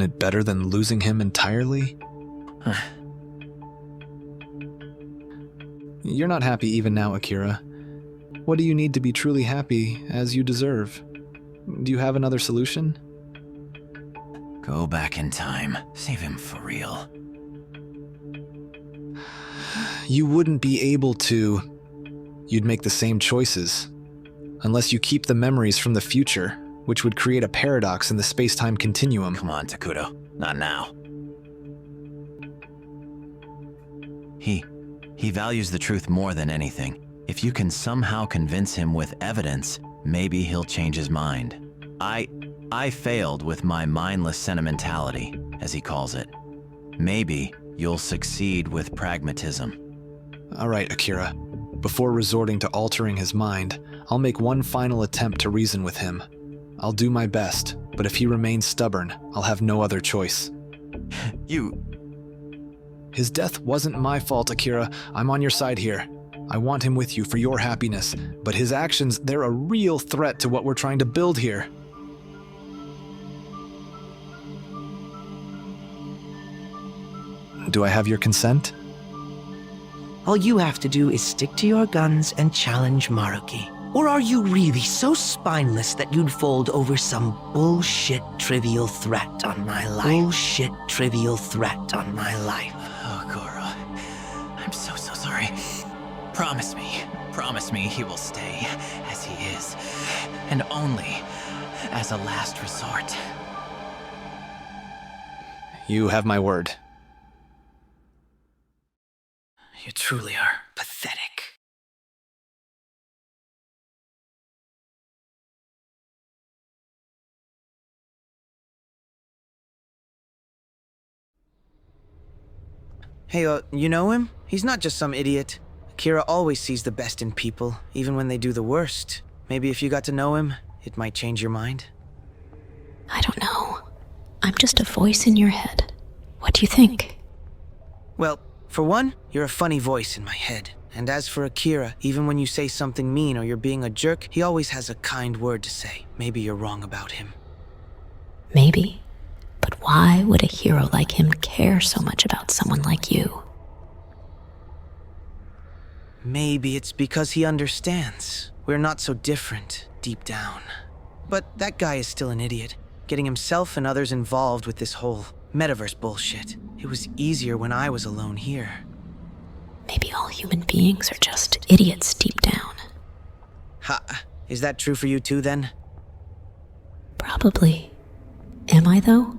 S10: it better than losing him entirely? You're not happy even now, Akira. What do you need to be truly happy, as you deserve? Do you have another solution?
S9: Go back in time. Save him for real.
S10: You wouldn't be able to. You'd make the same choices. Unless you keep the memories from the future, which would create a paradox in the space-time continuum.
S9: Come on, Takuto. Not now. He values the truth more than anything. If you can somehow convince him with evidence, maybe he'll change his mind. I failed with my mindless sentimentality, as he calls it. Maybe you'll succeed with pragmatism.
S10: All right, Akira. Before resorting to altering his mind, I'll make one final attempt to reason with him. I'll do my best, but if he remains stubborn, I'll have no other choice. His death wasn't my fault, Akira. I'm on your side here. I want him with you for your happiness, but his actions, they're a real threat to what we're trying to build here. Do I have your consent?
S13: All you have to do is stick to your guns and challenge Maruki. Or are you really so spineless that you'd fold over some bullshit trivial threat on my life? Bullshit trivial threat on my life.
S9: Oh, Goro. I'm so sorry. Promise me he will stay as he is, and only as a last resort.
S10: You have my word.
S1: You truly are pathetic. Hey, you know him? He's not just some idiot. Akira always sees the best in people, even when they do the worst. Maybe if you got to know him, it might change your mind.
S2: I don't know. I'm just a voice in your head. What do you think?
S1: Well, for one, you're a funny voice in my head. And as for Akira, even when you say something mean or you're being a jerk, he always has a kind word to say. Maybe you're wrong about him.
S2: Maybe. But why would a hero like him care so much about someone like you?
S1: Maybe it's because he understands. We're not so different, deep down. But that guy is still an idiot, getting himself and others involved with this whole metaverse bullshit. It was easier when I was alone here.
S2: Maybe all human beings are just idiots deep down.
S1: Ha! Is that true for you too, then?
S2: Probably. Am I, though?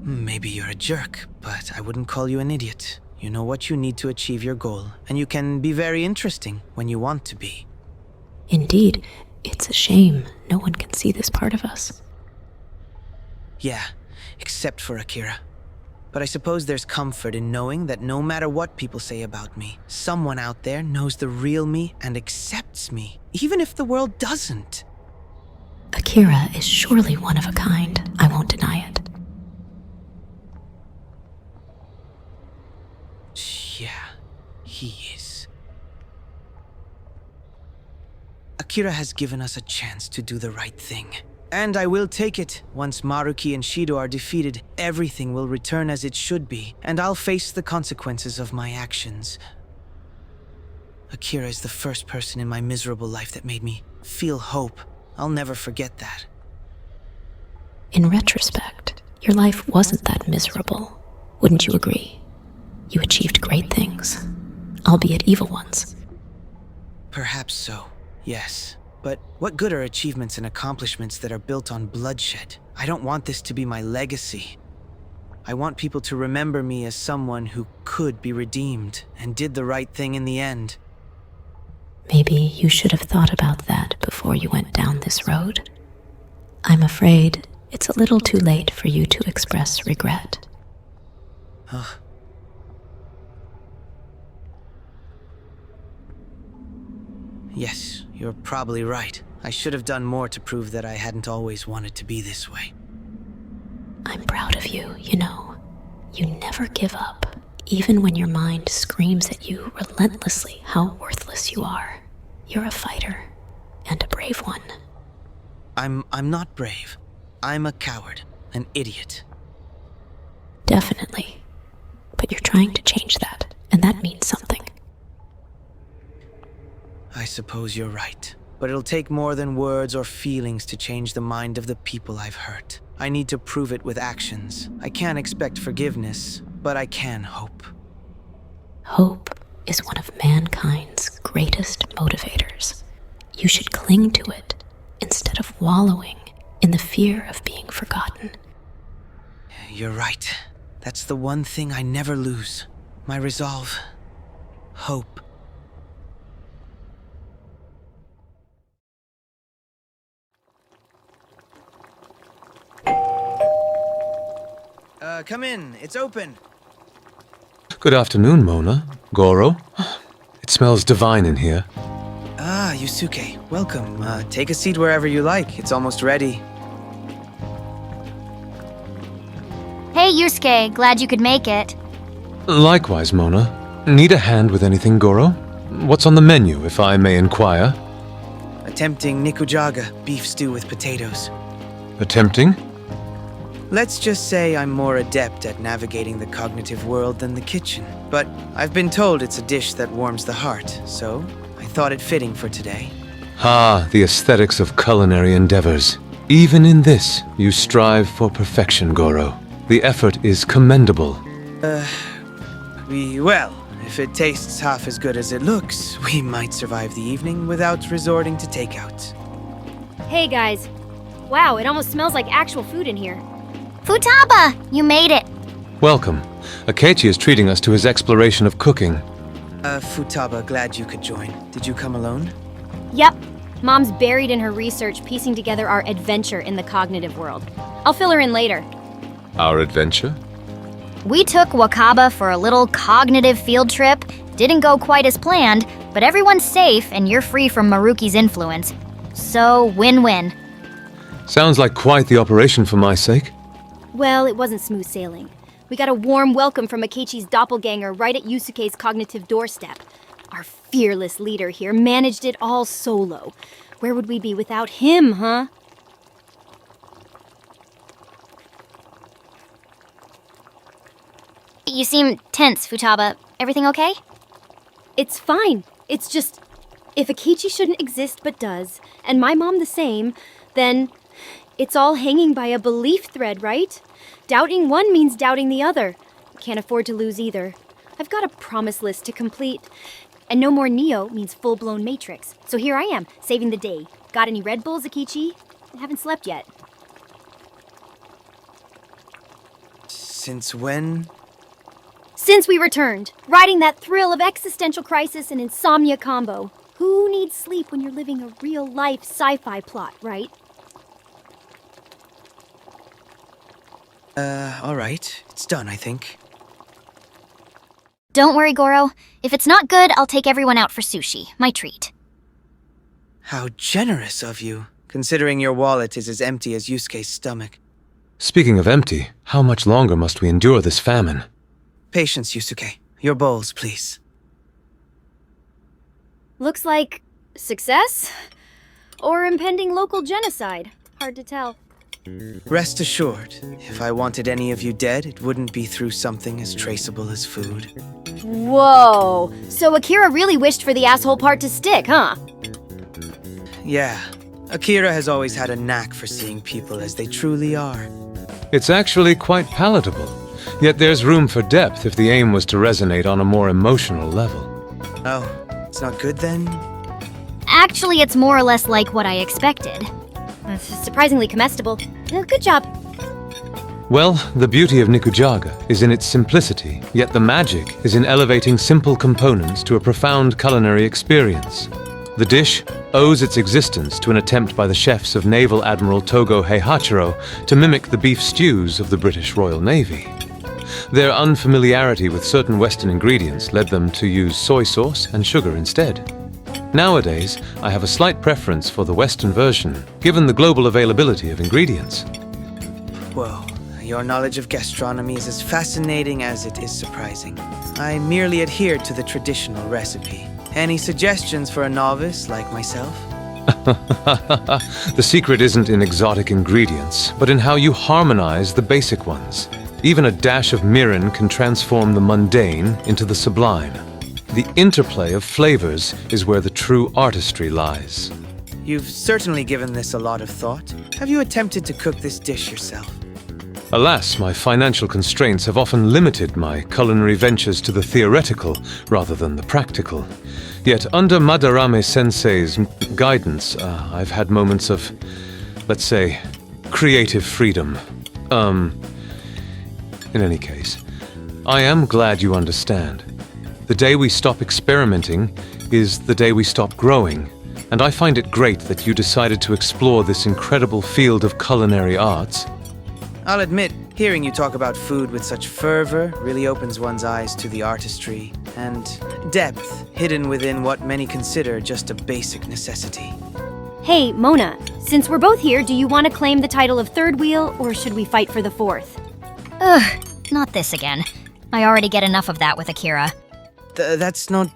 S1: Maybe you're a jerk, but I wouldn't call you an idiot. You know what you need to achieve your goal, and you can be very interesting when you want to be.
S2: Indeed. It's a shame no one can see this part of us.
S1: Yeah, except for Akira. But I suppose there's comfort in knowing that no matter what people say about me, someone out there knows the real me and accepts me, even if the world doesn't.
S2: Akira is surely one of a kind. I won't deny it.
S1: Yeah, he is. Akira has given us a chance to do the right thing. And I will take it. Once Maruki and Shido are defeated, everything will return as it should be, and I'll face the consequences of my actions. Akira is the first person in my miserable life that made me feel hope. I'll never forget that.
S2: In retrospect, your life wasn't that miserable. Wouldn't you agree? You achieved great things, albeit evil ones.
S1: Perhaps so, yes. But what good are achievements and accomplishments that are built on bloodshed? I don't want this to be my legacy. I want people to remember me as someone who could be redeemed and did the right thing in the end.
S2: Maybe you should have thought about that before you went down this road. I'm afraid it's a little too late for you to express regret.
S1: Yes, you're probably right. I should have done more to prove that I hadn't always wanted to be this way.
S2: I'm proud of you, you know. You never give up, even when your mind screams at you relentlessly how worthless you are. You're a fighter, and a brave one.
S1: I'm not brave. I'm a coward, an idiot.
S2: Definitely. But you're trying to change that, and that means something.
S1: I suppose you're right. But it'll take more than words or feelings to change the mind of the people I've hurt. I need to prove it with actions. I can't expect forgiveness, but I can hope.
S2: Hope is one of mankind's greatest motivators. You should cling to it instead of wallowing in the fear of being forgotten.
S1: You're right. That's the one thing I never lose. My resolve. Hope. Come in. It's open.
S6: Good afternoon, Mona. Goro. It smells divine in here.
S1: Ah, Yusuke. Welcome. Take a seat wherever you like. It's almost ready.
S4: Hey, Yusuke. Glad you could make it.
S6: Likewise, Mona. Need a hand with anything, Goro? What's on the menu, if I may inquire?
S1: Attempting nikujaga, beef stew with potatoes.
S6: Attempting?
S1: Let's just say I'm more adept at navigating the cognitive world than the kitchen. But I've been told it's a dish that warms the heart, so I thought it fitting for today.
S6: Ah, the aesthetics of culinary endeavors. Even in this, you strive for perfection, Goro. The effort is commendable.
S1: Well, if it tastes half as good as it looks, we might survive the evening without resorting to takeout.
S11: Hey guys. Wow, it almost smells like actual food in here.
S4: Futaba! You made it.
S6: Welcome. Akechi is treating us to his exploration of cooking.
S1: Futaba, glad you could join. Did you come alone?
S11: Yep. Mom's buried in her research piecing together our adventure in the cognitive world. I'll fill her in later.
S6: Our adventure?
S4: We took Wakaba for a little cognitive field trip. Didn't go quite as planned, but everyone's safe and you're free from Maruki's influence. So, win-win.
S6: Sounds like quite the operation for my sake.
S11: Well, it wasn't smooth sailing. We got a warm welcome from Akechi's doppelganger right at Yusuke's cognitive doorstep. Our fearless leader here managed it all solo. Where would we be without him, huh?
S4: You seem tense, Futaba. Everything okay?
S11: It's fine. It's just, if Akechi shouldn't exist but does, and my mom the same, then it's all hanging by a belief thread, right? Doubting one means doubting the other. Can't afford to lose either. I've got a promise list to complete. And no more Neo means full-blown Matrix. So here I am, saving the day. Got any Red Bulls, Akechi? I haven't slept yet.
S1: Since when?
S11: Since we returned, riding that thrill of existential crisis and insomnia combo. Who needs sleep when you're living a real-life sci-fi plot, right?
S1: Alright. It's done, I think.
S4: Don't worry, Goro. If it's not good, I'll take everyone out for sushi. My treat.
S1: How generous of you, considering your wallet is as empty as Yusuke's stomach.
S6: Speaking of empty, how much longer must we endure this famine?
S1: Patience, Yusuke. Your bowls, please.
S11: Looks like success? Or impending local genocide. Hard to tell.
S1: Rest assured, if I wanted any of you dead, it wouldn't be through something as traceable as food.
S11: Whoa! So Akira really wished for the asshole part to stick, huh?
S1: Yeah, Akira has always had a knack for seeing people as they truly are.
S6: It's actually quite palatable. Yet there's room for depth if the aim was to resonate on a more emotional level.
S1: Oh, it's not good then?
S4: Actually, it's more or less like what I expected.
S11: Surprisingly comestible. Good job.
S6: Well, the beauty of Nikujaga is in its simplicity, yet the magic is in elevating simple components to a profound culinary experience. The dish owes its existence to an attempt by the chefs of Naval Admiral Togo Heihachiro to mimic the beef stews of the British Royal Navy. Their unfamiliarity with certain Western ingredients led them to use soy sauce and sugar instead. Nowadays, I have a slight preference for the Western version, given the global availability of ingredients.
S1: Whoa, your knowledge of gastronomy is as fascinating as it is surprising. I merely adhered to the traditional recipe. Any suggestions for a novice like myself?
S6: The secret isn't in exotic ingredients, but in how you harmonize the basic ones. Even a dash of mirin can transform the mundane into the sublime. The interplay of flavors is where the true artistry lies.
S1: You've certainly given this a lot of thought. Have you attempted to cook this dish yourself?
S6: Alas, my financial constraints have often limited my culinary ventures to the theoretical rather than the practical. Yet under Madarame Sensei's guidance, I've had moments of, let's say, creative freedom. In any case, I am glad you understand. The day we stop experimenting is the day we stop growing, and I find it great that you decided to explore this incredible field of culinary arts.
S1: I'll admit, hearing you talk about food with such fervor really opens one's eyes to the artistry and depth hidden within what many consider just a basic necessity.
S11: Hey, Mona, since we're both here, do you want to claim the title of third wheel, or should we fight for the fourth?
S4: Ugh, not this again. I already get enough of that with Akira.
S1: That's not...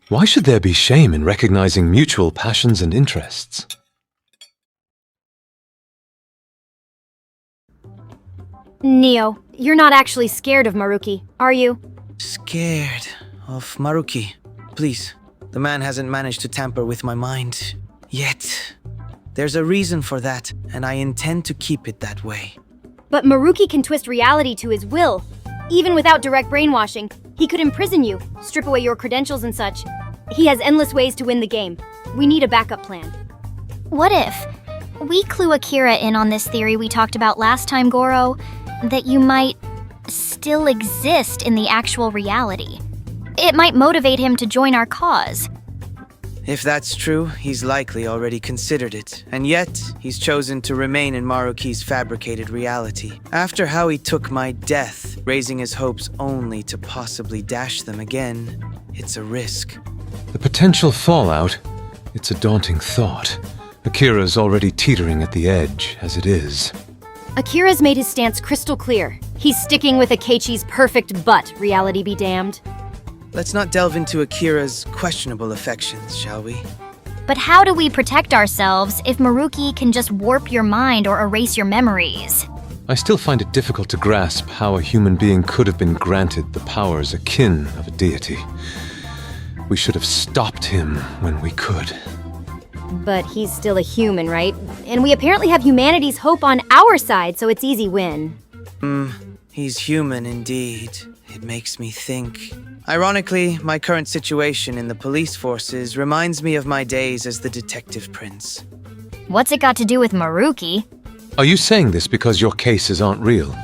S6: Why should there be shame in recognizing mutual passions and interests?
S11: Neo, you're not actually scared of Maruki, are you?
S1: Scared of Maruki. Please, the man hasn't managed to tamper with my mind yet. There's a reason for that, and I intend to keep it that way.
S11: But Maruki can twist reality to his will. Even without direct brainwashing, he could imprison you, strip away your credentials and such. He has endless ways to win the game. We need a backup plan.
S4: What if we clue Akira in on this theory we talked about last time, Goro? That you might still exist in the actual reality. It might motivate him to join our cause.
S1: If that's true, he's likely already considered it, and yet he's chosen to remain in Maruki's fabricated reality. After how he took my death, raising his hopes only to possibly dash them again, it's a risk.
S6: The potential fallout, it's a daunting thought. Akira's already teetering at the edge, as it is.
S11: Akira's made his stance crystal clear. He's sticking with Akechi's perfect butt, reality be damned.
S1: Let's not delve into Akira's questionable affections, shall we?
S4: But how do we protect ourselves if Maruki can just warp your mind or erase your memories?
S6: I still find it difficult to grasp how a human being could have been granted the powers akin of a deity. We should have stopped him when we could.
S11: But he's still a human, right? And we apparently have humanity's hope on our side, so it's easy win.
S1: He's human indeed. It makes me think. Ironically, my current situation in the police forces reminds me of my days as the detective prince.
S4: What's it got to do with Maruki?
S6: Are you saying this because your cases aren't real?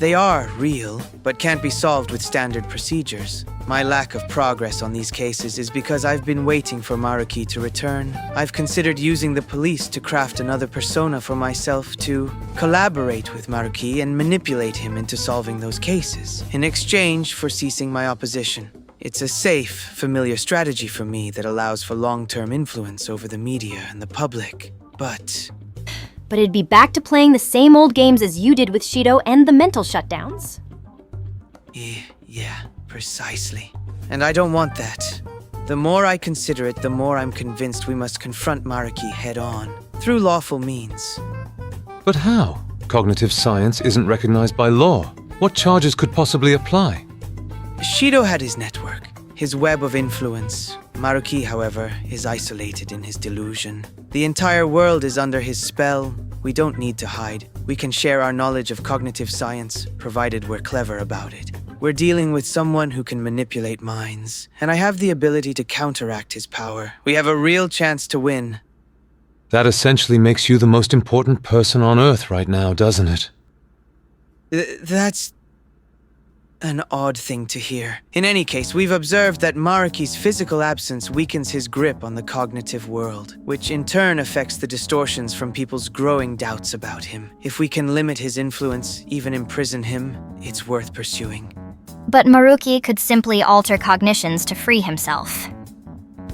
S1: They are real, but can't be solved with standard procedures. My lack of progress on these cases is because I've been waiting for Maruki to return. I've considered using the police to craft another persona for myself to collaborate with Maruki and manipulate him into solving those cases, in exchange for ceasing my opposition. It's a safe, familiar strategy for me that allows for long-term influence over the media and the public. But
S11: it'd be back to playing the same old games as you did with Shido and the mental shutdowns.
S1: Yeah, precisely. And I don't want that. The more I consider it, the more I'm convinced we must confront Maruki head-on, through lawful means.
S6: But how? Cognitive science isn't recognized by law. What charges could possibly apply?
S1: Shido had his network, his web of influence. Maruki, however, is isolated in his delusion. The entire world is under his spell. We don't need to hide. We can share our knowledge of cognitive science, provided we're clever about it. We're dealing with someone who can manipulate minds, and I have the ability to counteract his power. We have a real chance to win.
S6: That essentially makes you the most important person on Earth right now, doesn't it?
S1: That's an odd thing to hear. In any case, we've observed that Maruki's physical absence weakens his grip on the cognitive world, which in turn affects the distortions from people's growing doubts about him. If we can limit his influence, even imprison him, it's worth pursuing.
S4: But Maruki could simply alter cognitions to free himself.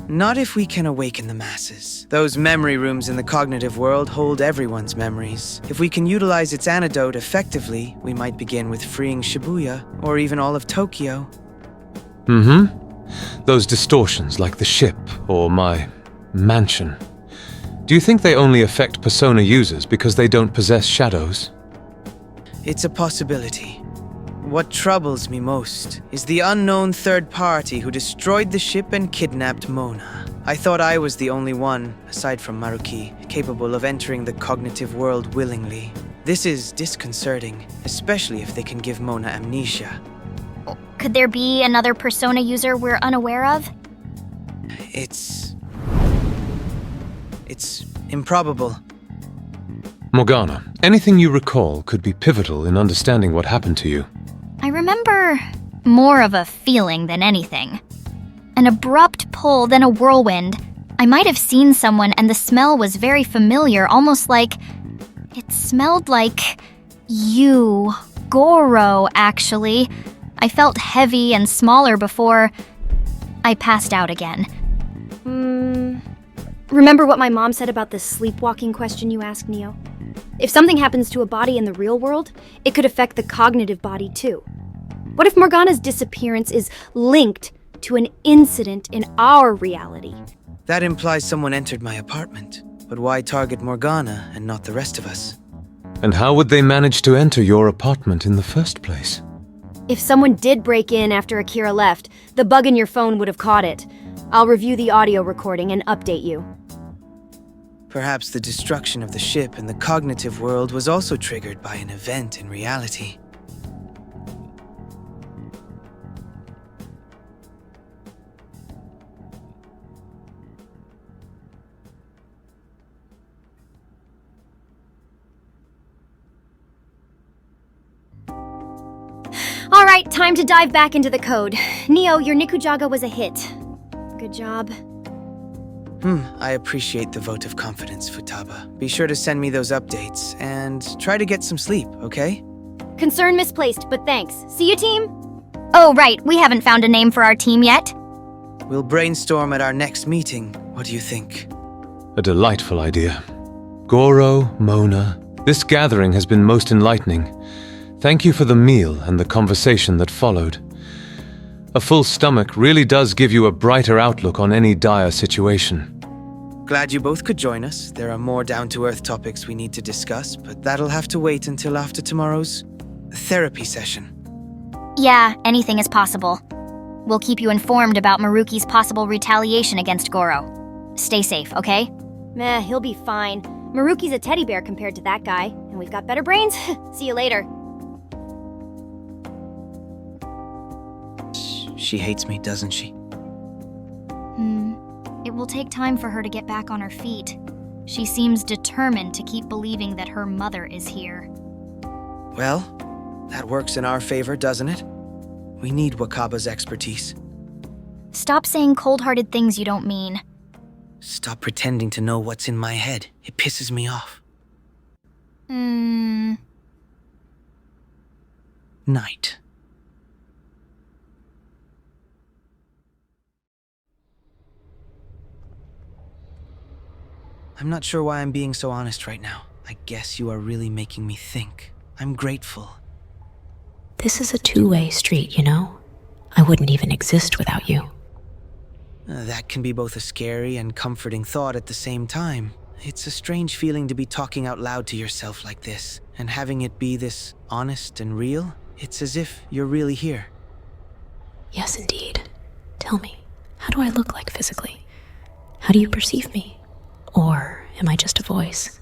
S1: Not if we can awaken the masses. Those memory rooms in the cognitive world hold everyone's memories. If we can utilize its antidote effectively, we might begin with freeing Shibuya, or even all of Tokyo.
S6: Those distortions like the ship, or my mansion. Do you think they only affect Persona users because they don't possess shadows?
S1: It's a possibility. What troubles me most is the unknown third party who destroyed the ship and kidnapped Mona. I thought I was the only one, aside from Maruki, capable of entering the cognitive world willingly. This is disconcerting, especially if they can give Mona amnesia.
S4: Could there be another Persona user we're unaware of?
S1: It's improbable.
S6: Morgana, anything you recall could be pivotal in understanding what happened to you.
S4: I remember more of a feeling than anything. An abrupt pull, then a whirlwind. I might have seen someone and the smell was very familiar, almost like... It smelled like... you. Goro, actually. I felt heavy and smaller before... I passed out again.
S11: Remember what my mom said about the sleepwalking question you asked, Neo? If something happens to a body in the real world, it could affect the cognitive body too. What if Morgana's disappearance is linked to an incident in our reality?
S1: That implies someone entered my apartment. But why target Morgana and not the rest of us?
S6: And how would they manage to enter your apartment in the first place?
S11: If someone did break in after Akira left, the bug in your phone would have caught it. I'll review the audio recording and update you.
S1: Perhaps the destruction of the ship in the cognitive world was also triggered by an event in reality.
S11: All right, time to dive back into the code. Neo, your Nikujaga was a hit. Good job.
S1: I appreciate the vote of confidence, Futaba. Be sure to send me those updates, and try to get some sleep, okay?
S11: Concern misplaced, but thanks. See you, team?
S4: Oh, right, we haven't found a name for our team yet.
S1: We'll brainstorm at our next meeting. What do you think?
S6: A delightful idea. Goro, Mona, this gathering has been most enlightening. Thank you for the meal and the conversation that followed. A full stomach really does give you a brighter outlook on any dire situation.
S1: Glad you both could join us. There are more down-to-earth topics we need to discuss, but that'll have to wait until after tomorrow's therapy session.
S4: Yeah, anything is possible. We'll keep you informed about Maruki's possible retaliation against Goro. Stay safe, okay?
S11: Meh, he'll be fine. Maruki's a teddy bear compared to that guy, and we've got better brains. See you later.
S1: She hates me, doesn't she?
S4: It will take time for her to get back on her feet. She seems determined to keep believing that her mother is here.
S1: Well, that works in our favor, doesn't it? We need Wakaba's expertise.
S4: Stop saying cold-hearted things you don't mean.
S1: Stop pretending to know what's in my head. It pisses me off. Night. I'm not sure why I'm being so honest right now. I guess you are really making me think. I'm grateful.
S2: This is a two-way street, you know? I wouldn't even exist without you.
S1: That can be both a scary and comforting thought at the same time. It's a strange feeling to be talking out loud to yourself like this, and having it be this honest and real. It's as if you're really here.
S2: Yes, indeed. Tell me, how do I look like physically? How do you perceive me? Or am I just a voice?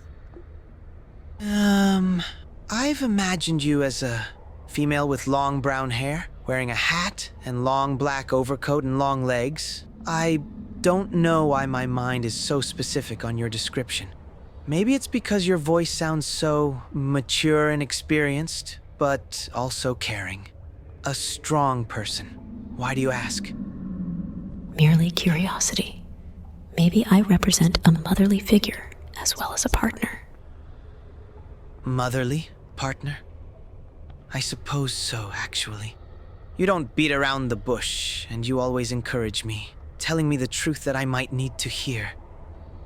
S1: I've imagined you as a female with long brown hair, wearing a hat and long black overcoat and long legs. I don't know why my mind is so specific on your description. Maybe it's because your voice sounds so mature and experienced, but also caring. A strong person. Why do you ask?
S2: Merely curiosity. Maybe I represent a motherly figure as well as a partner.
S1: Motherly partner? I suppose so, actually. You don't beat around the bush, and you always encourage me, telling me the truth that I might need to hear.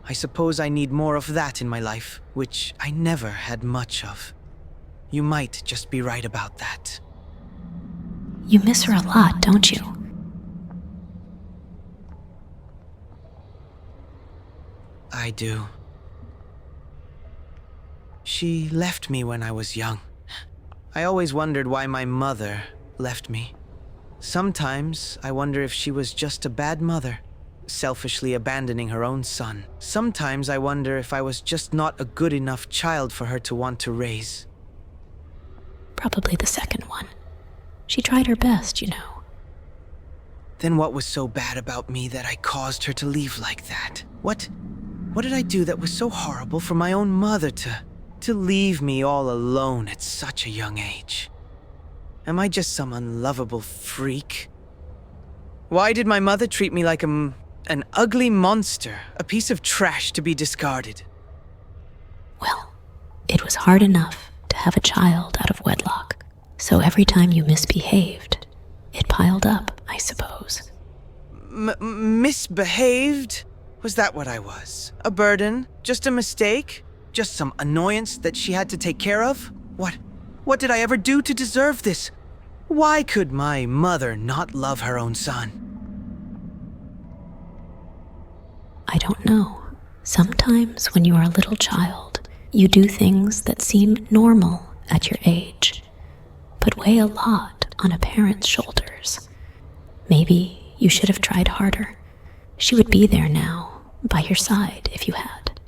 S1: I suppose I need more of that in my life, which I never had much of. You might just be right about that.
S2: You miss her a lot, don't you?
S1: I do. She left me when I was young. I always wondered why my mother left me. Sometimes I wonder if she was just a bad mother, selfishly abandoning her own son. Sometimes I wonder if I was just not a good enough child for her to want to raise.
S2: Probably the second one. She tried her best, you know.
S1: Then what was so bad about me that I caused her to leave like that? What did I do that was so horrible for my own mother to leave me all alone at such a young age? Am I just some unlovable freak? Why did my mother treat me like an ugly monster, a piece of trash to be discarded?
S2: Well, it was hard enough to have a child out of wedlock, so every time you misbehaved, it piled up, I suppose.
S1: Misbehaved? Was that what I was? A burden? Just a mistake? Just some annoyance that she had to take care of? What did I ever do to deserve this? Why could my mother not love her own son?
S2: I don't know. Sometimes when you are a little child, you do things that seem normal at your age, but weigh a lot on a parent's shoulders. Maybe you should have tried harder. She would be there now, by your side, if you had.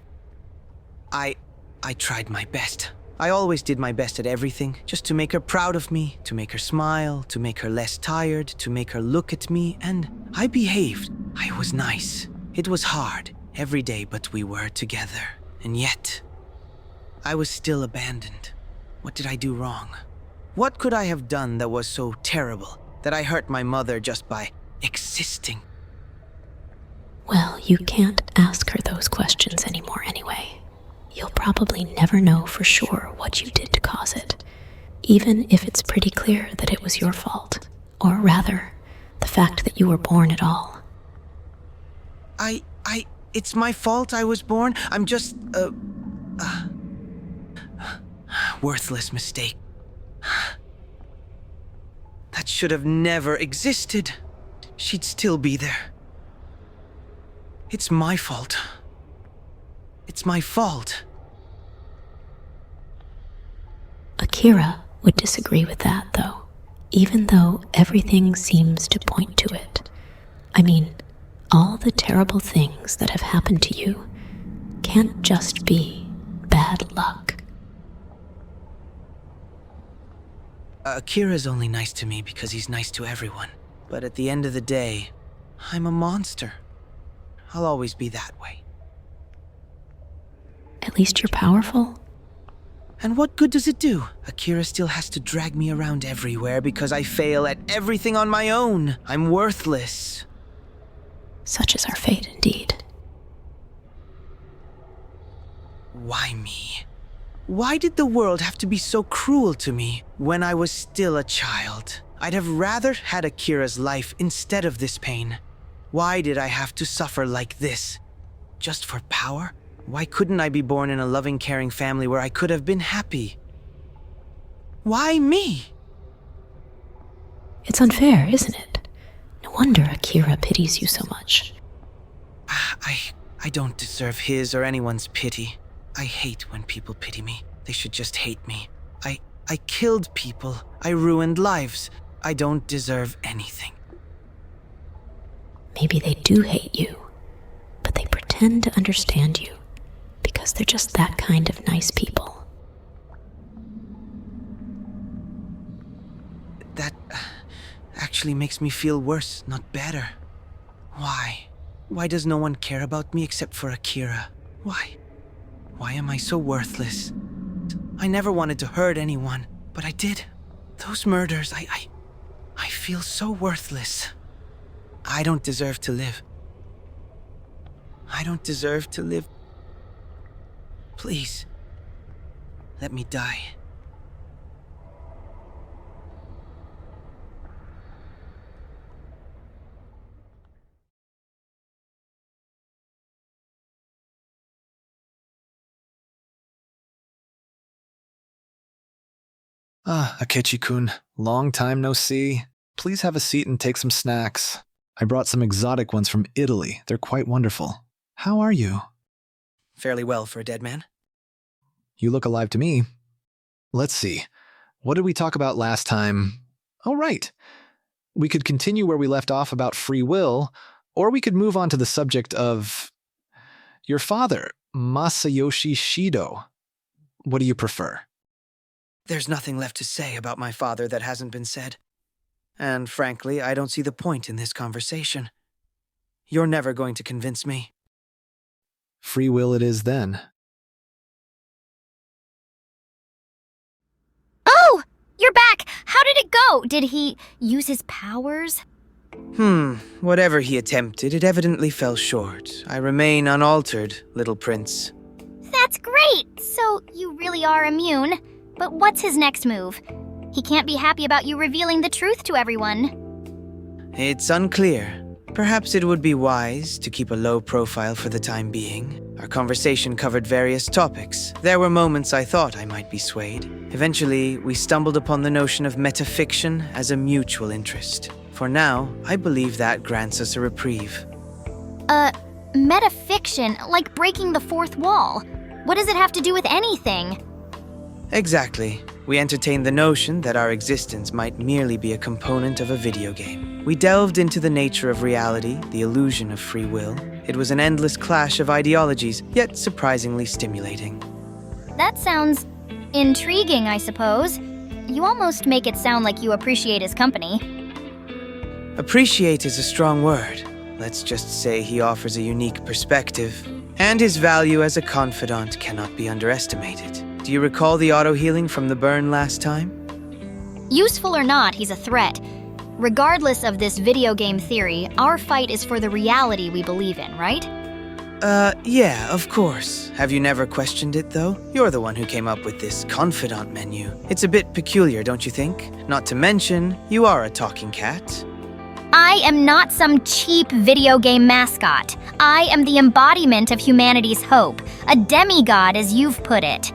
S1: I tried my best. I always did my best at everything, just to make her proud of me, to make her smile, to make her less tired, to make her look at me, and I behaved. I was nice. It was hard, every day, but we were together. And yet, I was still abandoned. What did I do wrong? What could I have done that was so terrible, that I hurt my mother just by existing?
S2: Well, you can't ask her those questions anymore anyway. You'll probably never know for sure what you did to cause it, even if it's pretty clear that it was your fault, or rather, the fact that you were born at all.
S1: It's my fault I was born. I'm just a worthless mistake. That should have never existed. She'd still be there. It's my fault. It's my fault.
S2: Akira would disagree with that, though, even though everything seems to point to it. I mean, all the terrible things that have happened to you can't just be bad luck.
S1: Akira's only nice to me because he's nice to everyone. But at the end of the day, I'm a monster. I'll always be that way.
S2: At least you're powerful.
S1: And what good does it do? Akira still has to drag me around everywhere because I fail at everything on my own. I'm worthless.
S2: Such is our fate, indeed.
S1: Why me? Why did the world have to be so cruel to me when I was still a child? I'd have rather had Akira's life instead of this pain. Why did I have to suffer like this? Just for power? Why couldn't I be born in a loving, caring family where I could have been happy? Why me?
S2: It's unfair, isn't it? No wonder Akira pities you so much.
S1: I don't deserve his or anyone's pity. I hate when people pity me. They should just hate me. I killed people. I ruined lives. I don't deserve anything.
S2: Maybe they do hate you, but they pretend to understand you because they're just that kind of nice people.
S1: That actually makes me feel worse, not better. Why? Why does no one care about me except for Akira? Why? Why am I so worthless? I never wanted to hurt anyone, but I did. Those murders, I feel so worthless. I don't deserve to live. I don't deserve to live. Please, let me die.
S10: Akechi-kun, long time no see. Please have a seat and take some snacks. I brought some exotic ones from Italy. They're quite wonderful. How are you?
S1: Fairly well for a dead man.
S10: You look alive to me. Let's see. What did we talk about last time? Oh, right. We could continue where we left off about free will, or we could move on to the subject of your father, Masayoshi Shido. What do you prefer?
S1: There's nothing left to say about my father that hasn't been said. And frankly, I don't see the point in this conversation. You're never going to convince me.
S10: Free will it is then.
S4: Oh! You're back! How did it go? Did he use his powers?
S1: Whatever he attempted, it evidently fell short. I remain unaltered, little prince.
S4: That's great! So, you really are immune. But what's his next move? He can't be happy about you revealing the truth to everyone.
S1: It's unclear. Perhaps it would be wise to keep a low profile for the time being. Our conversation covered various topics. There were moments I thought I might be swayed. Eventually, we stumbled upon the notion of metafiction as a mutual interest. For now, I believe that grants us a reprieve.
S4: Metafiction, like breaking the fourth wall. What does it have to do with anything?
S1: Exactly. We entertained the notion that our existence might merely be a component of a video game. We delved into the nature of reality, the illusion of free will. It was an endless clash of ideologies, yet surprisingly stimulating.
S4: That sounds intriguing, I suppose. You almost make it sound like you appreciate his company.
S1: Appreciate is a strong word. Let's just say he offers a unique perspective, and his value as a confidant cannot be underestimated. Do you recall the auto-healing from the burn last time?
S4: Useful or not, he's a threat. Regardless of this video game theory, our fight is for the reality we believe in, right?
S1: Yeah, of course. Have you never questioned it, though? You're the one who came up with this confidant menu. It's a bit peculiar, don't you think? Not to mention, you are a talking cat.
S4: I am not some cheap video game mascot. I am the embodiment of humanity's hope, a demigod as you've put it.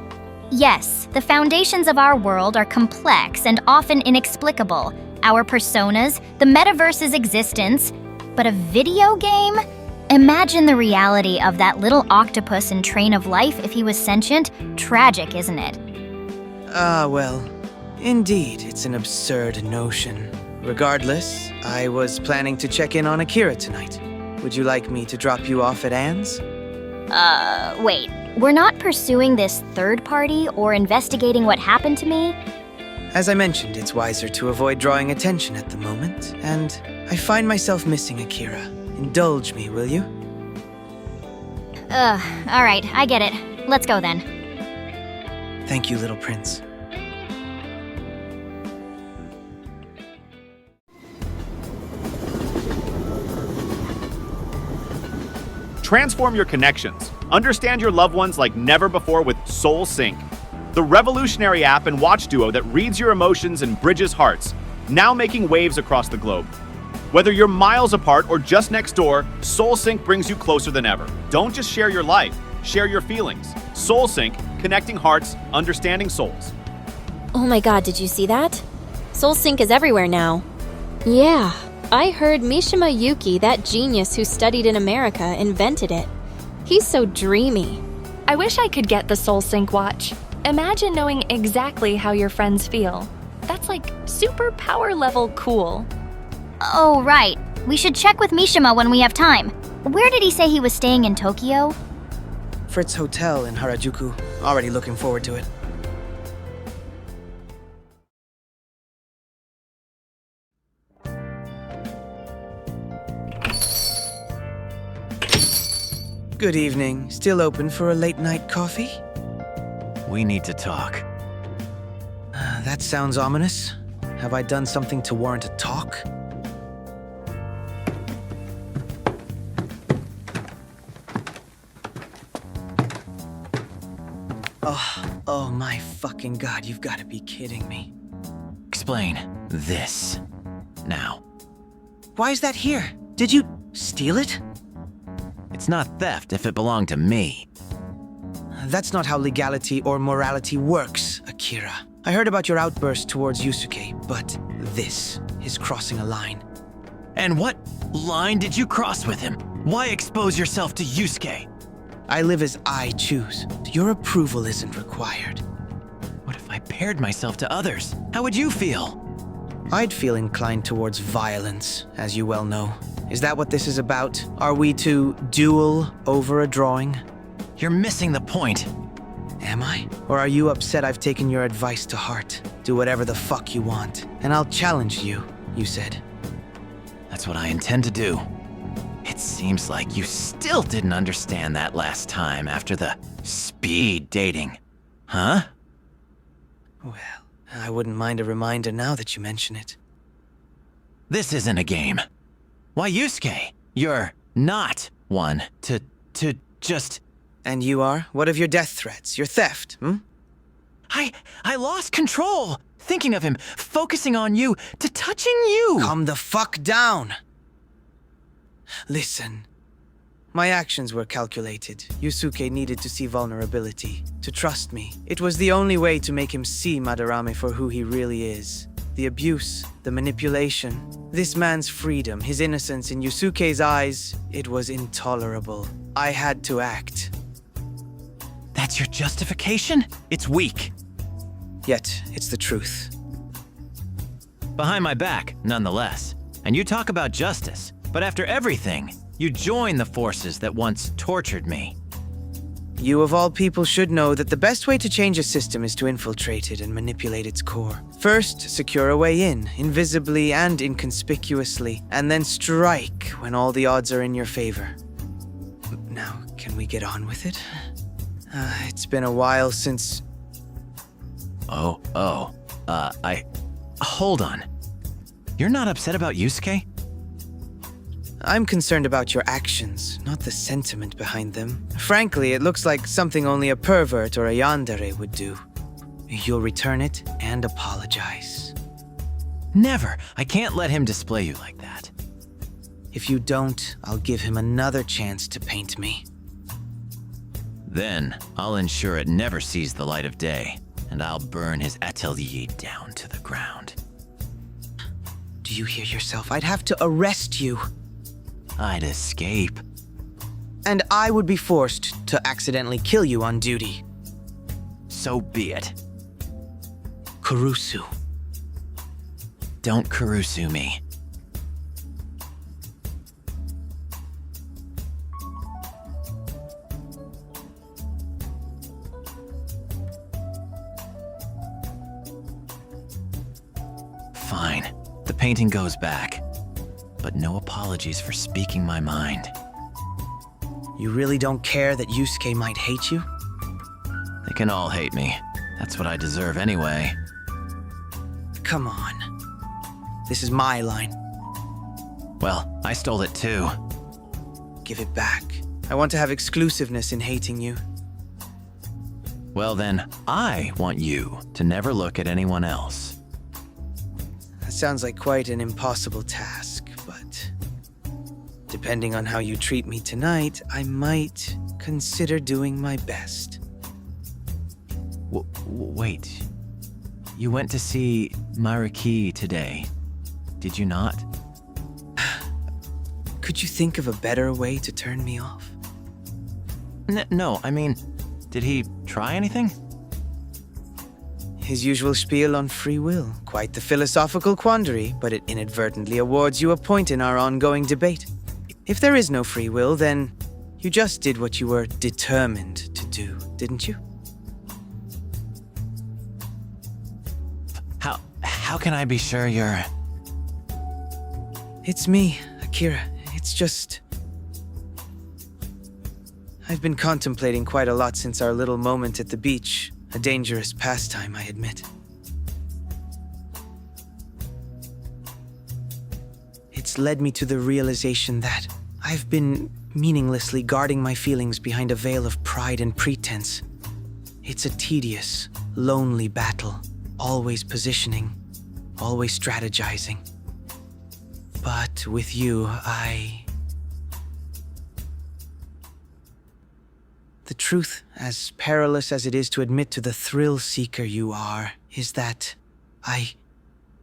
S4: Yes, the foundations of our world are complex and often inexplicable. Our personas, the metaverse's existence. But a video game? Imagine the reality of that little octopus in Train of Life if he was sentient. Tragic, isn't it?
S1: Well, indeed, it's an absurd notion. Regardless, I was planning to check in on Akira tonight. Would you like me to drop you off at Anne's?
S4: Wait. We're not pursuing this third party or investigating what happened to me?
S1: As I mentioned, it's wiser to avoid drawing attention at the moment, and I find myself missing Akira. Indulge me, will you?
S4: Alright, I get it. Let's go then.
S1: Thank you, little prince.
S14: Transform your connections. Understand your loved ones like never before with Soul Sync, the revolutionary app and watch duo that reads your emotions and bridges hearts, now making waves across the globe. Whether you're miles apart or just next door, Soul Sync brings you closer than ever. Don't just share your life, share your feelings. Soul Sync, connecting hearts, understanding souls.
S15: Oh my god, did you see that? Soul Sync is everywhere now. Yeah, I heard Mishima Yuki, that genius who studied in America, invented it. He's so dreamy.
S8: I wish I could get the Soul Sync watch. Imagine knowing exactly how your friends feel. That's like super power level cool.
S4: Oh, right. We should check with Mishima when we have time. Where did he say he was staying in Tokyo?
S1: Fritz Hotel in Harajuku. Already looking forward to it. Good evening. Still open for a late night coffee?
S9: We need to talk.
S1: That sounds ominous. Have I done something to warrant a talk? Oh my fucking god, you've got to be kidding me.
S9: Explain this now.
S1: Why is that here? Did you steal it?
S9: It's not theft if it belonged to me.
S1: That's not how legality or morality works, Akira. I heard about your outburst towards Yusuke, but this is crossing a line.
S9: And what line did you cross with him? Why expose yourself to Yusuke?
S1: I live as I choose. Your approval isn't required.
S9: What if I paired myself to others? How would you feel?
S1: I'd feel inclined towards violence, as you well know. Is that what this is about? Are we to duel over a drawing?
S9: You're missing the point.
S1: Am I? Or are you upset I've taken your advice to heart? Do whatever the fuck you want, and I'll challenge you, you said.
S9: That's what I intend to do. It seems like you still didn't understand that last time after the speed dating. Huh?
S1: Well, I wouldn't mind a reminder now that you mention it.
S9: This isn't a game. Why, Yusuke, you're not one to just...
S1: And you are? What of your death threats, your theft,
S9: I lost control, thinking of him, focusing on you, to touching you.
S1: Calm the fuck down. Listen. My actions were calculated. Yusuke needed to see vulnerability, to trust me. It was the only way to make him see Madarame for who he really is. The abuse, the manipulation, this man's freedom, his innocence in Yusuke's eyes, it was intolerable. I had to act.
S9: That's your justification? It's weak.
S1: Yet, it's the truth.
S9: Behind my back, nonetheless. And you talk about justice, but after everything, you join the forces that once tortured me.
S1: You of all people should know that the best way to change a system is to infiltrate it and manipulate its core. First, secure a way in, invisibly and inconspicuously, and then strike when all the odds are in your favor. Now, can we get on with it? It's been a while since...
S9: Hold on. You're not upset about Yusuke?
S1: I'm concerned about your actions, not the sentiment behind them. Frankly, it looks like something only a pervert or a yandere would do. You'll return it and apologize.
S9: Never. I can't let him display you like that.
S1: If you don't, I'll give him another chance to paint me.
S9: Then, I'll ensure it never sees the light of day, and I'll burn his atelier down to the ground.
S1: Do you hear yourself? I'd have to arrest you.
S9: I'd escape.
S1: And I would be forced to accidentally kill you on duty.
S9: So be it.
S1: Kurusu.
S9: Don't Kurusu me. Fine. The painting goes back. But no apologies for speaking my mind.
S1: You really don't care that Yusuke might hate you?
S9: They can all hate me. That's what I deserve anyway.
S1: Come on. This is my line.
S9: Well, I stole it too.
S1: Give it back. I want to have exclusiveness in hating you.
S9: Well then, I want you to never look at anyone else.
S1: That sounds like quite an impossible task, but... depending on how you treat me tonight, I might consider doing my best.
S9: Wait. You went to see Maruki today, did you not?
S1: Could you think of a better way to turn me off?
S9: No, I mean, did he try anything?
S1: His usual spiel on free will. Quite the philosophical quandary, but it inadvertently awards you a point in our ongoing debate. If there is no free will, then you just did what you were determined to do, didn't you?
S9: How can I be sure you're...
S1: It's me, Akira. It's just... I've been contemplating quite a lot since our little moment at the beach. A dangerous pastime, I admit. It's led me to the realization that I've been meaninglessly guarding my feelings behind a veil of pride and pretense. It's a tedious, lonely battle, always positioning, always strategizing. But with you, The truth, as perilous as it is to admit to the thrill-seeker you are, is that I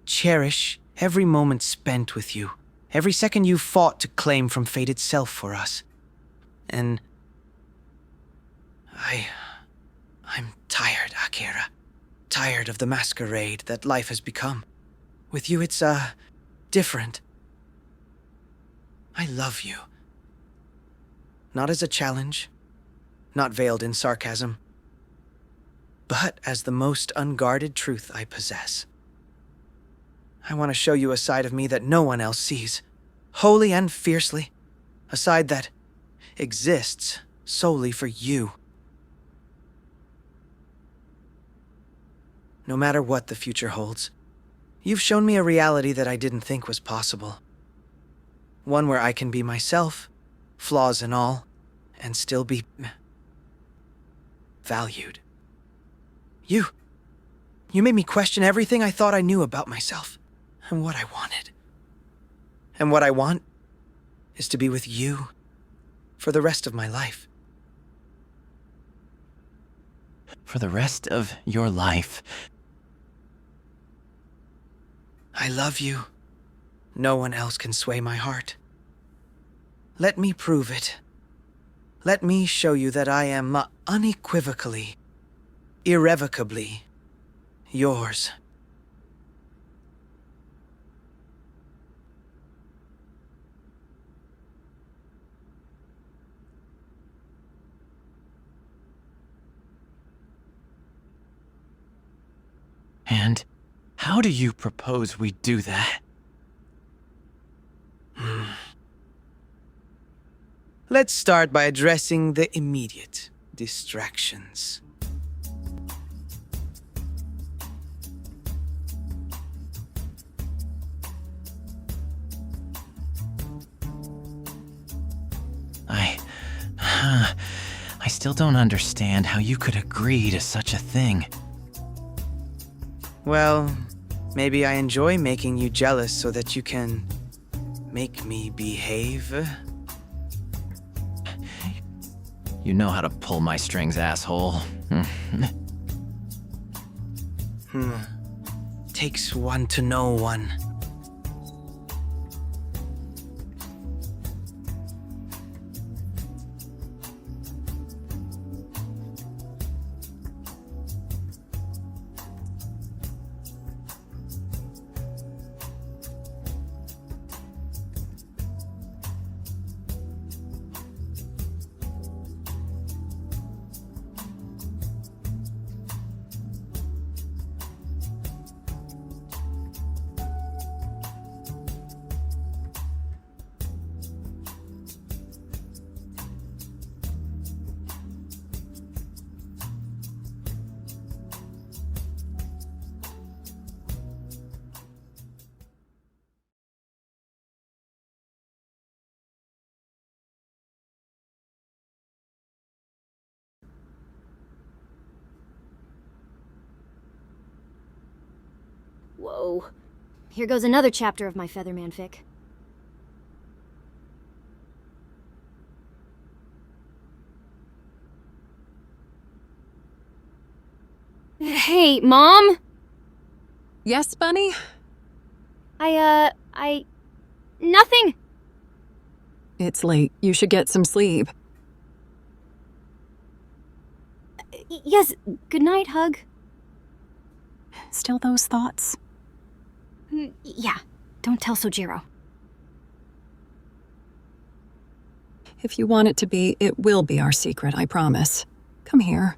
S1: cherish every moment spent with you, every second you fought to claim from fate itself for us. And I'm tired, Akira. Tired of the masquerade that life has become. With you, it's, different. I love you. Not as a challenge, not veiled in sarcasm, but as the most unguarded truth I possess. I want to show you a side of me that no one else sees, wholly and fiercely, a side that exists solely for you. No matter what the future holds, you've shown me a reality that I didn't think was possible. One where I can be myself, flaws and all, and still be valued. You made me question everything I thought I knew about myself, and what I wanted. And what I want is to be with you for the rest of my life.
S9: For the rest of your life?
S1: I love you. No one else can sway my heart. Let me prove it. Let me show you that I am unequivocally, irrevocably yours.
S9: And how do you propose we do that?
S1: Let's start by addressing the immediate distractions.
S9: I still don't understand how you could agree to such a thing.
S1: Well, maybe I enjoy making you jealous so that you can make me behave.
S9: You know how to pull my strings, asshole.
S1: Takes one to know one.
S11: Whoa. Here goes another chapter of my Featherman fic. Hey, Mom?
S16: Yes, Bunny?
S11: Nothing.
S16: It's late. You should get some sleep.
S11: Yes, good night, Hug.
S16: Still those thoughts?
S11: Yeah, don't tell Sojiro.
S16: If you want it to be, it will be our secret, I promise. Come here.